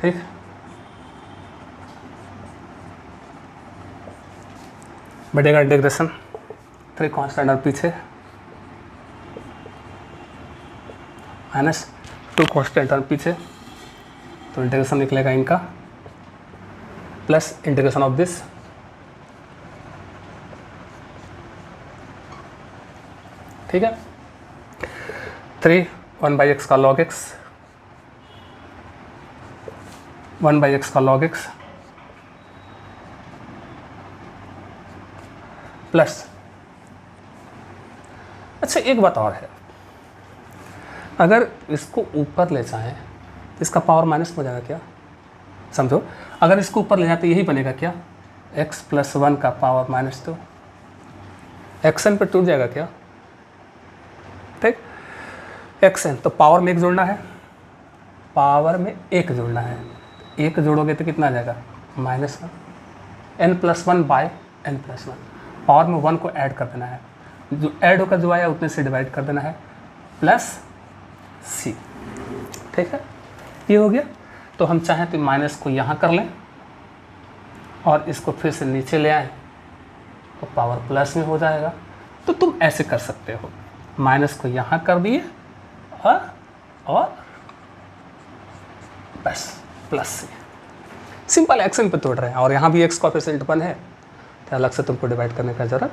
ठीक, बढ़ेगा इंटीग्रेशन 3 कांस्टेंट और पीछे -2 कांस्टेंट और पीछे, तो इंटीग्रेशन निकलेगा इनका प्लस इंटीग्रेशन ऑफ दिस, ठीक है। 3 1/x का log x, 1/x का log x प्लस, अच्छा एक बात और है, अगर इसको ऊपर ले जाएं तो इसका पावर माइनस हो जाएगा क्या, समझो। अगर इसको ऊपर ले जाते यही बनेगा क्या, x + 1 का पावर -2, xn पे टूट जाएगा क्या, ठीक। xn तो पावर में 1 जोड़ना है, पावर में 1 जोड़ना है, 1 जोड़ोगे तो कितना आ जाएगा -1, n+1/n+1, पावर में 1 को ऐड कर देना है, जो ऐड होकर जो आया उतने से डिवाइड कर देना है, प्लस c, ठीक है। ये हो गया। तो हम चाहें तो माइनस को यहाँ कर लें और इसको फिर से नीचे ले आएँ तो पावर प्लस में हो जाएगा। तो तुम ऐसे कर सकते हो, माइनस को यहाँ कर दिए और बस प्लस से सिंपल एक्शन पे तोड़ रहे हैं, और यहाँ भी x कोएफिशिएंट 1 है तो अलग से तुमको डिवाइड करने का ज़रूरत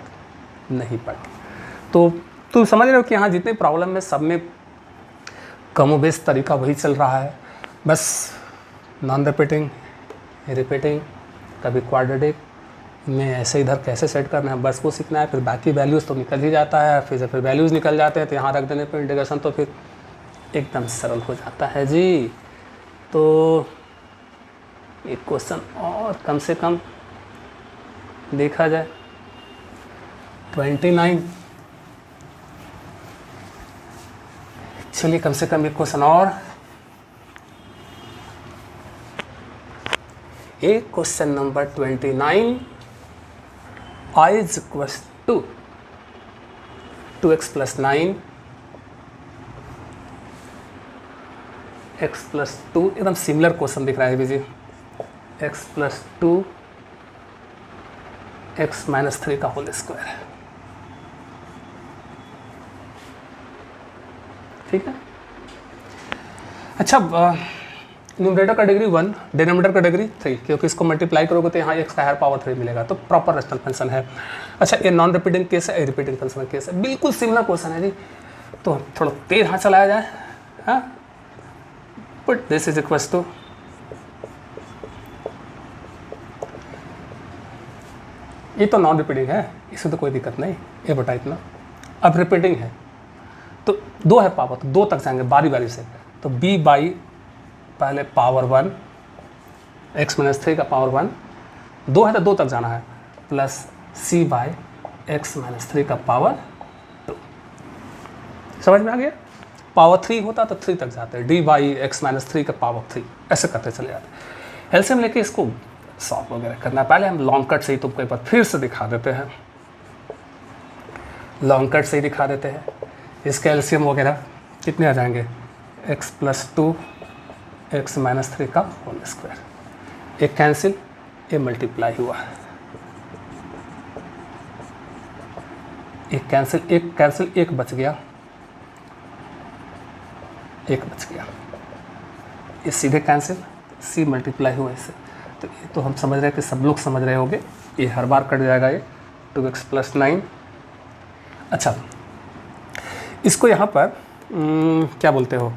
नहीं पड़ती। तो तुम समझ रहे हो कि यहाँ जितने प्रॉब्लम में सब में कमोबेश तरीका वही चल रहा है, बस नॉन रिपीटिंग, रिपीटिंग, कभी क्वाड्रेटिक में ऐसे इधर कैसे सेट करना है बस वो सीखना है। फिर बाकी वैल्यूज़ तो निकल ही जाता है, फिर वैल्यूज़ निकल जाते हैं तो यहाँ रख देने पर इंटीग्रेशन तो फिर एकदम सरल हो जाता है जी। तो एक क्वेश्चन और कम से कम देखा जाए 29, चलिए कम से कम एक क्वेश्चन और, एक question number 29, I is equals to 2x + 9 x + 2, एकदम सिमिलर क्वेश्चन दिख रहा है जी, x + 2 x - 3 का होल स्क्वायर है, ठीक है। अच्छा, न्यूमरेटर का डिग्री 1, डिनोमिनेटर का डिग्री 3, क्योंकि इसको मल्टीप्लाई करोगे तो यहाँ x का हायर पावर 3 मिलेगा, तो प्रॉपर रेशनल फंक्शन है। अच्छा, ये नॉन रिपीटिंग केस है, रिपीटिंग फंक्शन केस है, बिल्कुल सिमिलर क्वेश्चन है जी। तो थोड़ा तेज हाथ चलाया जाए, हाँ, put this is equal to ये तो नॉन रिपीटिंग है, इसमें तो कोई दिक्कत नहीं, ये बटा इतना। अब रिपीटिंग है तो 2 है पावर, तो 2 तक जाएंगे बारी बारी से। तो b बाई पहले पावर 1 x माइनस 3 का पावर 1, 2 है तो 2 तक जाना है, plus c by x minus 3 का पावर 2। समझ में आ गया? पावर 3 होता तो 3 तक जाते हैं, d बाई x माइनस 3 का पावर 3, ऐसे करते चले जाते। एलसीएम लेके इसको सॉल्व वगैरह करना, पहले हम लॉन्ग कट से ही तुमको एक बार फिर से दिखा देते हैं, लॉन्ग कट से ही दिखा देते हैं। इसके एलसीएम वगैरह कितने आ जाएंगे, x प्लस 2 x माइनस 3 का होल स्क्वायर, एक कैंसिल, ये मल्टीप्लाई हुआ, एक कैंसिल, एक बच गया, एक बच गया, ये सीधे कैंसिल, c मल्टीप्लाई हुआ इससे। तो ये तो हम समझ रहे हैं कि सब लोग समझ रहे होंगे, ये हर बार कट जाएगा, ये 2x प्लस 9। अच्छा, इसको यहाँ पर क्या बोलते हो,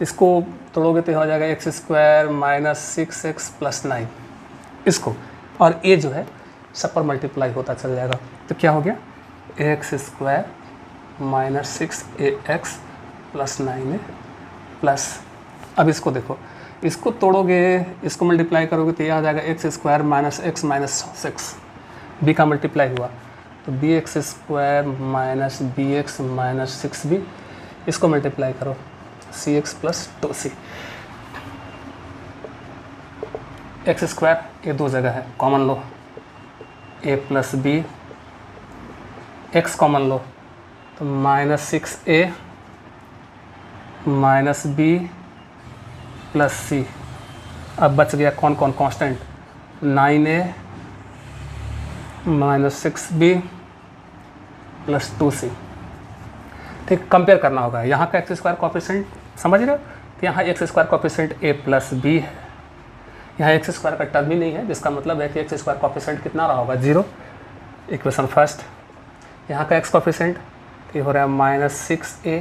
इसको तोड़ोगे तो हो जाएगा X square minus 6x plus 9 इसको, और ये जो है सब पर मल्टीप्लाई होता चल जाएगा। तो क्या हो गया, x square minus 6ax plus 9 plus, अब इसको देखो, इसको तोड़ोगे, इसको मल्टीप्लाई करोगे तो ये आ जाएगा X square minus X minus 6, B का मल्टीप्लाई हुआ तो B X square minus B X minus 6b, इसको मल्टीप्लाई करो C X plus 2c, X square ये 2 जगह है, कॉमन लो, a plus B, X common लो तो minus 6a minus B plus C. अब बच गया कौन कौन constant, 9a minus 6b plus 2c। ठीक, कंपेयर करना होगा, यहाँ का एक्स स्क्वायर कोफिशिएंट समझ रहे हो, तो यहाँ X square coefficient a plus B है, यहाँ एक्स स्क्वायर का टर्म ही नहीं है, जिसका मतलब है कि एक्स स्क्वायर कोफिशिएंट कितना रहा होगा, 0। इक्वेशन फर्स्ट, यहाँ का एक्स कोफिशिएंट ये हो रहा है minus 6a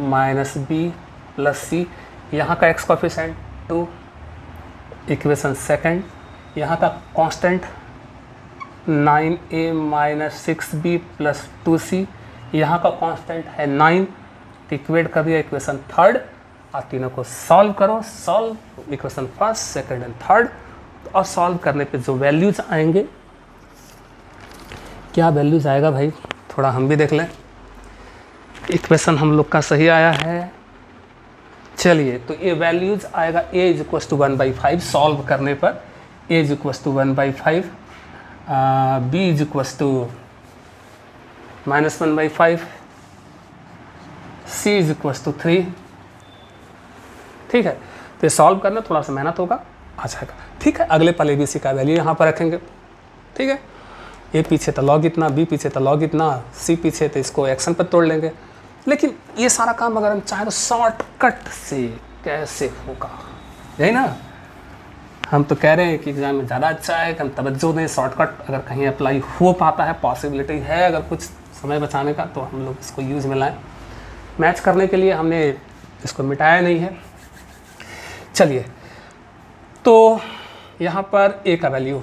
minus B plus C, यहाँ का एक्स कोफिशिएंट 2। इक्वेशन सेकंड, यहाँ का constant 9a minus 6b plus 2c, यहाँ का कांस्टेंट है 9। इक्वेट कर दिया इक्वेशन थर्ड, और तीनों को सॉल्व करो, solve equation first second and third, और सॉल्व करने पे जो वैल्यूज आएंगे, क्या वैल्यूज आएगा भाई, थोड़ा हम भी देख लें। इक्वेशन हम लोग का सही आया है, चलिए तो ये वैल्यूज आएगा a is equal to 1/5 solve करने पर, a is equal to 1/5, b is equal to minus 1/5, c is equal to 3। ठीक है, तो ये सॉल्व करना थोड़ा सा मेहनत होगा, आ जाएगा। ठीक है, अगले पल ABC का वैल्यू यहाँ पर रखेंगे। ठीक है, ए पीछे तो लॉग इतना, बी पीछे तो लॉग इतना, सी पीछे तो इसको एक्शन पर तोड़ लेंगे। लेकिन ये सारा काम अगर हम चाहें तो शॉर्टकट से कैसे होगा, यही ना, हम तो कह रहे हैं कि एग्जाम में ज़्यादा अच्छा है कि हम तवज्जो दें, शॉर्टकट अगर कहीं अप्लाई हो पाता है, पॉसिबिलिटी है अगर कुछ समय बचाने का, तो हम लोग इसको यूज़ में लाएँ। मैच करने के लिए हमने इसको मिटाया नहीं है। चलिए, तो यहाँ पर a का वैल्यू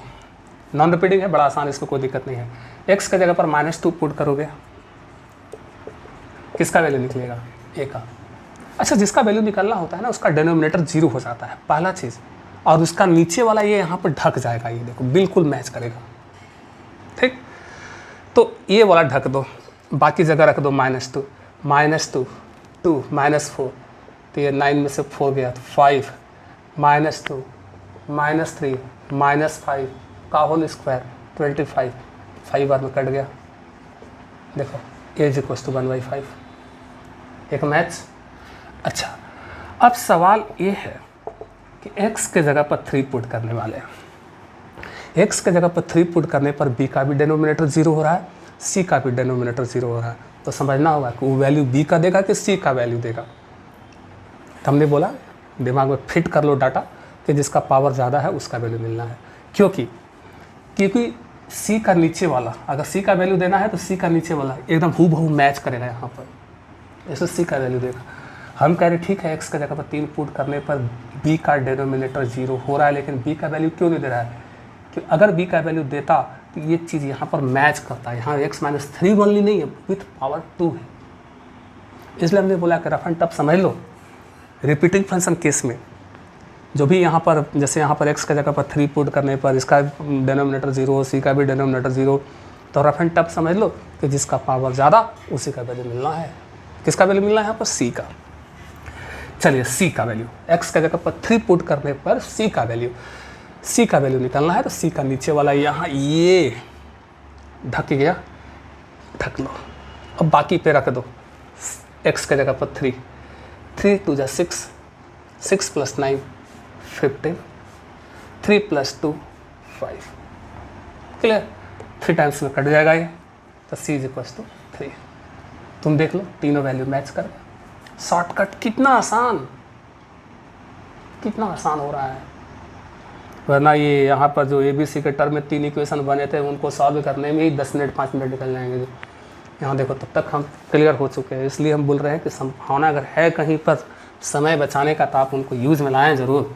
नॉन रिपीटिंग है, बड़ा आसान, इसको कोई दिक्कत नहीं है। x की जगह पर -2 पुट करोगे, किसका वैल्यू निकलेगा, a का। अच्छा, जिसका वैल्यू निकलना होता है ना, उसका डिनोमिनेटर 0 हो जाता है, पहला चीज़, और उसका नीचे वाला ये यहाँ पर ढक जाएगा, ये देखो बिल्कुल मैच करेगा। ठीक, तो ये वाला ढक दो, बाकी जगह रख दो -2, -2, 2, -4, तो ये 9 में से 4 गया तो 5, -2, -3, -5 का होल स्क्वायर 25, 5 बार में कट गया। देखो a इज इक्वल टू 1/5, एक मैच। अच्छा, अब सवाल ये है कि x के जगह पर 3 पुट करने वाले हैं। x के जगह पर 3 पुट करने पर b का भी डिनोमिनेटर 0 हो रहा है, c का भी डिनोमिनेटर 0 हो रहा है, तो समझना होगा कि वो वैल्यू b का देगा कि c का वैल्यू देगा। तो हमने बोला दिमाग में फिट कर लो डाटा कि जिसका पावर ज़्यादा है उसका वैल्यू मिलना है, क्योंकि c का नीचे वाला, अगर c का वैल्यू देना है तो c का नीचे वाला एकदम हूबहू मैच करेगा यहाँ पर, ऐसे c का वैल्यू देगा। हम कह रहे ठीक है x का जगह पर 3 पुट करने पर b का डिनोमिनेटर 0 हो रहा है, लेकिन b का वैल्यू क्यों नहीं दे रहा है? कि अगर b का वैल्यू देता तो ये चीज़ यहाँ पर मैच करता है। यहाँ x माइनस 3 ओनली नहीं है, विथ पावर 2 है। इसलिए हमने बोला कि रफ एंड टफ समझ लो। रिपीटिंग फंक्शन केस में जो भी यहाँ पर, जैसे यहाँ पर x का जगह पर 3 पुट करने पर इसका डिनोमिनेटर 0, c का भी डिनोमिनेटर 0, तो रफ एंड टफ समझ लो कि जिसका पावर ज़्यादा उसी का वैल्यू मिलना है। किसका वैल्यू मिलना है यहाँ पर? c का। चलिए c का वैल्यू, x का जगह पर 3 पुट करने पर c का वैल्यू निकालना है। तो c का नीचे वाला यहाँ ये ढक गया, ढक लो। अब बाकी पे रख दो, x का जगह पर 3, 3 2 जा 6, 6 + 9 15, 3 + 2 5। क्लियर? 3 टाइम्स में कट जाएगा ये, तो c = 3। तुम देख लो तीनों वैल्यू मैच कर। शॉर्टकट कितना आसान हो रहा है। वरना ये यहाँ पर जो ABC के टर्म में 3 इक्वेशन बने थे उनको सॉल्व करने में ही 10 मिनट 5 मिनट निकल जाएंगे। यहाँ देखो तब तक हम क्लियर हो चुके हैं। इसलिए हम बोल रहे हैं कि संभावना अगर है कहीं पर समय बचाने का तो आप उनको यूज़ में लाएँ ज़रूर।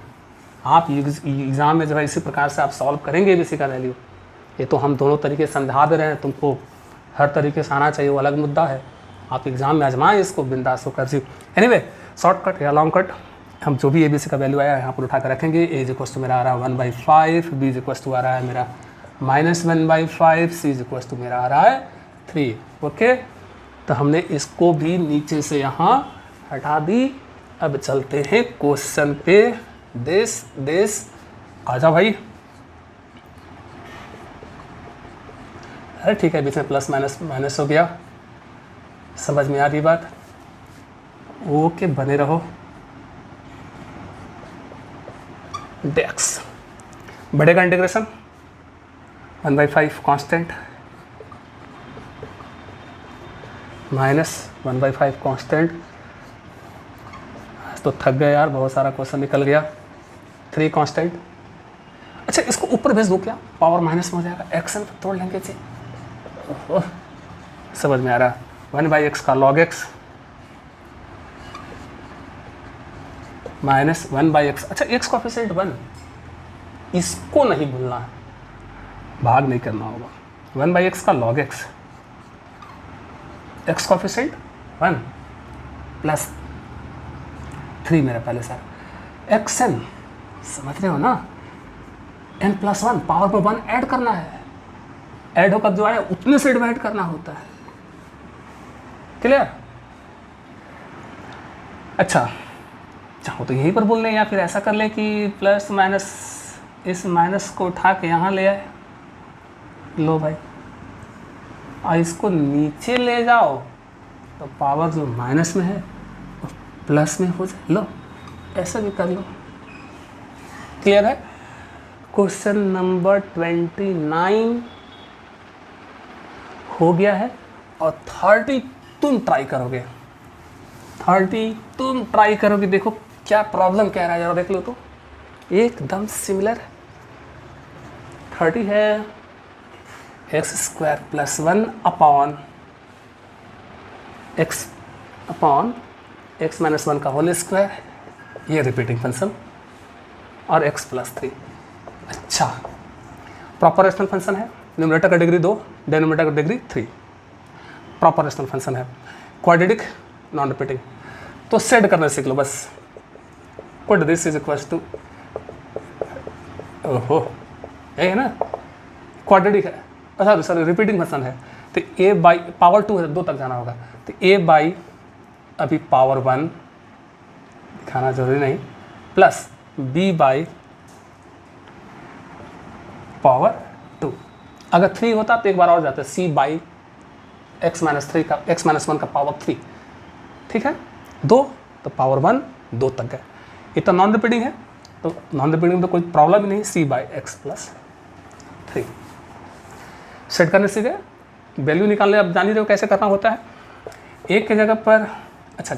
आप एग्ज़ाम में जो है इसी प्रकार से आप सॉल्व करेंगे ABC का वैल्यू। ये तो हम दोनों तरीके समझा दे रहे हैं, तुमको हर तरीके से आना चाहिए, वो अलग मुद्दा है। आप एग्ज़ाम में आजमाएं इसको, बिंदास होकर जी। एनीवे, शॉर्टकट या लॉन्ग कट, हम जो भी ABC का वैल्यू आया यहाँ पर उठा कर रखेंगे। A मेरा आ रहा है 1/5, B आ रहा है मेरा -1/5, C मेरा आ रहा है 3। ओके, तो हमने इसको भी नीचे से यहाँ हटा दी। अब चलते हैं क्वेश्चन पे। देश आजा भाई। अरे ठीक है, बीच में प्लस माइनस हो गया, समझ में आ रही बात? ओके, बने रहो। डेक्स बढ़ेगा इंटीग्रेशन 1/5 कांस्टेंट -1/5 कांस्टेंट। तो थक गए यार, बहुत सारा क्वेश्चन निकल गया। 3 कांस्टेंट। अच्छा, इसको ऊपर भेज दो क्या? पावर माइनस में हो जाएगा, एक्शन तोड़ लेंगे जी। समझ में आ रहा? 1/x का log x -1/x। अच्छा, x कोएफिशिएंट 1, इसको नहीं भूलना है, भाग नहीं करना होगा। 1/x का log x, x कोएफिशिएंट 1 + 3 मेरा पहले सर xn, समझ रहे हो ना? n + 1 पावर पर 1 ऐड करना है। ऐड होकर जो आया उतने से डिवाइड करना होता है। क्लियर? अच्छा, चाहो तो यहीं पर बोल लें, या फिर ऐसा कर लें कि प्लस माइनस, इस माइनस को उठा के यहाँ ले आए। लो भाई, और इसको नीचे ले जाओ तो पावर जो माइनस में है वो प्लस में हो जाए। लो, ऐसा भी कर लो। क्लियर है? क्वेश्चन नंबर 29 हो गया है, और 30 तुम ट्राई करोगे। 30 तुम ट्राई करोगे। देखो क्या प्रॉब्लम कह रहा है, जरा देख लो तो, एकदम सिमिलर। 30 है x² + 1 अपॉन x - 1 का होल स्क्वायर, ये रिपीटिंग फंक्शन, और x + 3। अच्छा, प्रॉपर रेशनल फंक्शन है। न्यूमरेटर का डिग्री 2, डिनोमिनेटर का डिग्री 3। प्रॉपर रेशनल फंक्शन है। क्वाड्रेटिक, नॉन रिपीटिंग, तो सेट करना सीख लो बस। Put this is equal to, ओहो ये है ना, क्वाड्रेटिक है। अच्छा सॉरी, रिपीटिंग फंक्शन है, तो a/पावर 2 है, 2 तक जाना होगा। तो a/ अभी पावर 1 दिखाना जरूरी नहीं, प्लस b/पावर 2। अगर 3 होता तो एक बार और जाता है, c/x - 3 का, x - 1 का पावर 3। ठीक है, 2 तो पावर 1 2 तक गए। ये तो नॉन रिपीटिंग है, तो नॉन रिपीटिंग में तो कोई प्रॉब्लम ही नहीं, c/x + 3। सेट करने से गए, वैल्यू निकालने, अब जान ही रहे हो कैसे करना होता है। एक के जगह पर, अच्छा,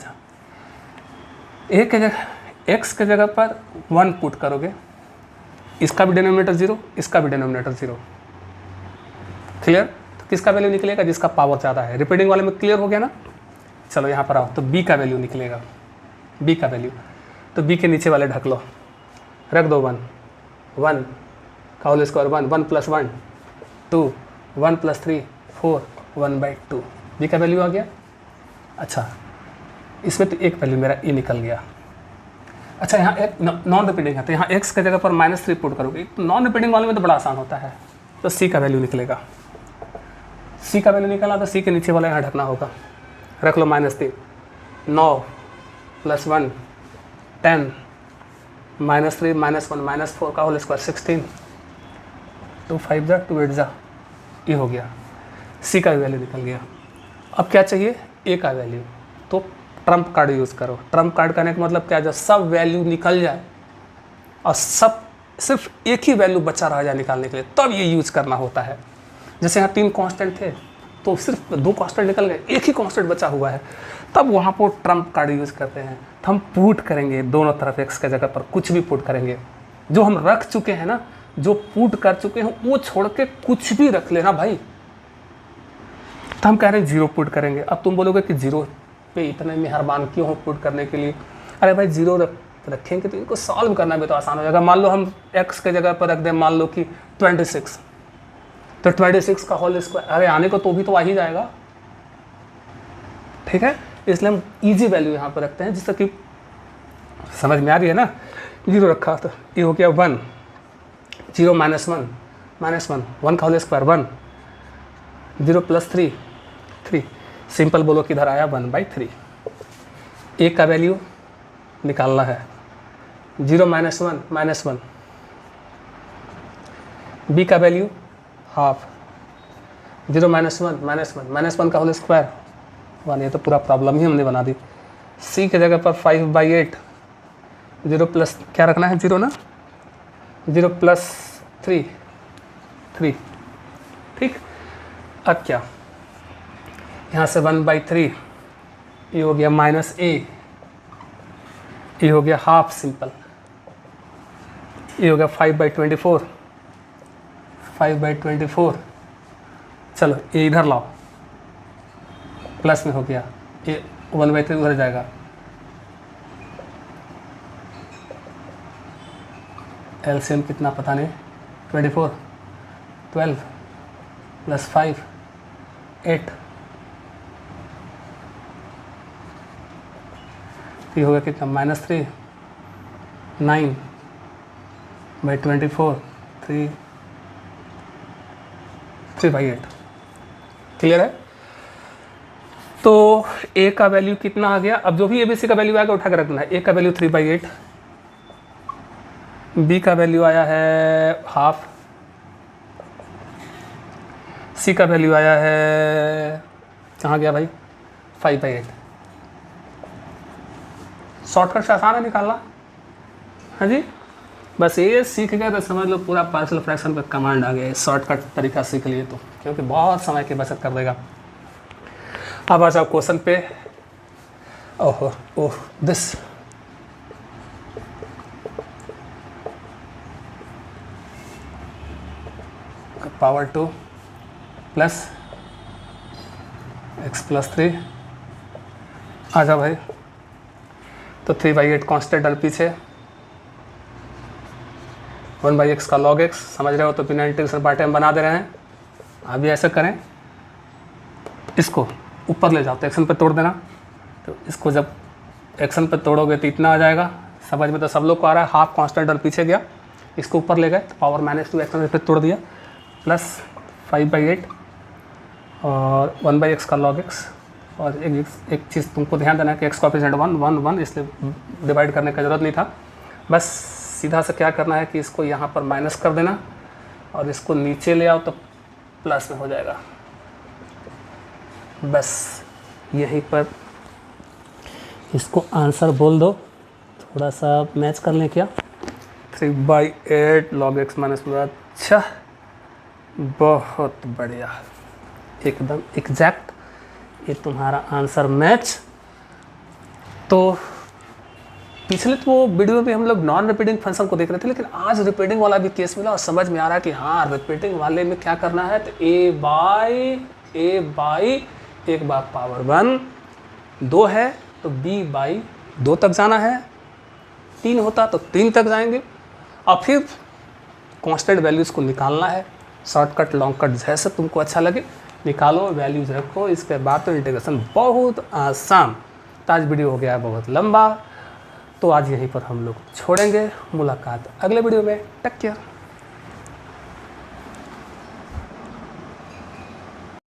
एक के जगह, x के जगह पर 1 पुट करोगे, इसका भी डिनोमिनेटर 0, इसका भी डिनोमिनेटर 0। क्लियर? तो किसका वैल्यू निकलेगा? जिसका पावर ज़्यादा है। रिपीटिंग वाले में क्लियर हो गया ना? चलो यहाँ पर आओ, तो b का वैल्यू निकलेगा बी का वैल्यू, तो बी के नीचे वाले ढक लो, रख दो 1 1 का होल स्क्वायर 1 1 + 1 2 1 + 3 4 1/2 बी का वैल्यू आ गया। अच्छा इसमें तो एक वैल्यू मेरा ए निकल गया। अच्छा यहाँ एक नॉन रिपीटिंग है तो यहाँ एक्स की जगह पर -3 पुट करोगे, तो नॉन रिपीटिंग वाले में तो बड़ा आसान होता है, तो सी का वैल्यू निकलेगा। सी का वैल्यू निकला तो सी के नीचे वाला यहाँ ढकना होगा, रख लो -3 9 + 1 10 -3 -1 -4 का होल स्क्वायर 16 2 5 जा 2 8 जा, ये हो गया। सी का वैल्यू निकल गया। अब क्या चाहिए, ए का वैल्यू, तो ट्रम्प कार्ड यूज़ करो। ट्रम्प कार्ड करने का मतलब क्या है, जब सब वैल्यू निकल जाए और सब सिर्फ एक ही वैल्यू बचा रह जाए निकालने के लिए, तब ये यूज़ करना होता है। जैसे यहाँ 3 कांस्टेंट थे तो सिर्फ 2 कांस्टेंट निकल गए, एक ही कांस्टेंट बचा हुआ है, तब वहाँ पर ट्रम्प कार्ड यूज़ करते हैं। तो हम पुट करेंगे दोनों तरफ, एक्स के जगह पर कुछ भी पुट करेंगे। जो हम रख चुके हैं ना, जो पुट कर चुके हैं वो छोड़ के कुछ भी रख लेना भाई। तो हम कह रहे हैं 0 पुट करेंगे। अब तुम बोलोगे कि 0 पे इतने मेहरबान क्यों हो पुट करने के लिए। अरे भाई 0 रखेंगे तो इनको सॉल्व करना भी तो आसान हो जाएगा। मान लो हम x के जगह पर रख दें, मान लो कि 26, तो 26 का होल स्क्वायर, अरे आने को तो भी तो आ ही जाएगा, ठीक है। इसलिए हम इजी वैल्यू यहाँ पर रखते हैं, जिससे कि समझ में आ रही है ना। 0 रखा तो ये हो गया 1 0 -1 1 का होल स्क्वायर 1 0 + 3 3 सिंपल बोलो किधर आया 1/3। ए का वैल्यू निकालना है 0 -1 -1, बी का वैल्यू हाफ 0 -1 -1 का होल स्क्वायर 1, ये तो पूरा प्रॉब्लम ही हमने बना दी। सी के जगह पर 5/8 0 प्लस क्या रखना है 0 ना 0 + 3 3, ठीक। अब क्या, यहाँ से 1/3, ये हो गया -a, ये हो गया हाफ सिंपल, ये हो गया 5/24 5/24। चलो ये इधर लाओ, प्लस में हो गया, ये 1/3 उधर जाएगा, एलसीएम कितना पता नहीं, 24 12 + 5 8, ये हो गया कितना -3 9/24 3/8। क्लियर है। तो ए का वैल्यू कितना आ गया, अब जो भी एबीसी का वैल्यू आएगा उठा कर रखना है। ए का वैल्यू 3/8, बी का वैल्यू आया है हाफ, सी का वैल्यू आया है, कहाँ गया भाई 5/8। शॉर्टकट से आसान है निकालना, हाँ जी। बस ये सीख गए तो समझ लो पूरा पार्शियल फ्रैक्शन पे कमांड आ गया। शॉर्टकट तरीका सीख लिए तो, क्योंकि बहुत समय की बचत कर देगा। अब आ जाओ क्वेश्चन पे। Oh this power 2 plus x + 3, आ जाओ भाई। तो 3/8 कांस्टेंट डल पीछे, 1/x का log x, समझ रहे हो तो बिना इंटीग्रेशन बाटे हम बना दे रहे हैं। अभी ऐसे करें, इसको ऊपर ले जाओ तो एक्शन पे तोड़ देना, तो इसको जब एक्शन पे तोड़ोगे तो इतना आ जाएगा। समझ में तो सब लोग को आ रहा है। हाफ कांस्टेंट डल पीछे गया, इसको ऊपर ले गए तो पावर -2 एक्शन पे तोड़ दिया, प्लस 5/8 और 1/x का log x। और एक चीज़ तुमको ध्यान देना है कि x कोएफिशिएंट 1 1 1, इसलिए डिवाइड करने का ज़रूरत नहीं था। बस सीधा से क्या करना है कि इसको यहाँ पर माइनस कर देना और इसको नीचे ले आओ तो प्लस में हो जाएगा। बस यहीं पर इसको आंसर बोल दो, थोड़ा सा मैच कर लें क्या। 3/8 log x - 1। अच्छा, बहुत बढ़िया, एकदम एग्जैक्ट, ये तुम्हारा आंसर मैच। तो पिछले तो वीडियो में हम लोग नॉन रिपीटिंग फंक्शन को देख रहे थे, लेकिन आज रिपीटिंग वाला भी केस मिला और समझ में आ रहा है कि हाँ रिपीटिंग वाले में क्या करना है। तो a बाई 1 पावर 1 2 है तो b/2 2 तक जाना है, 3 होता तो 3 तक जाएंगे और फिर कांस्टेंट वैल्यूज़ को निकालना है। शॉर्टकट लॉन्ग कट जैसे तुमको अच्छा लगे निकालो, वैल्यूज रखो, इसके बाद तो इंटीग्रेशन बहुत आसान। तो आज वीडियो हो गया बहुत लंबा, तो आज यहीं पर हम लोग छोड़ेंगे। मुलाकात अगले वीडियो में। Take care.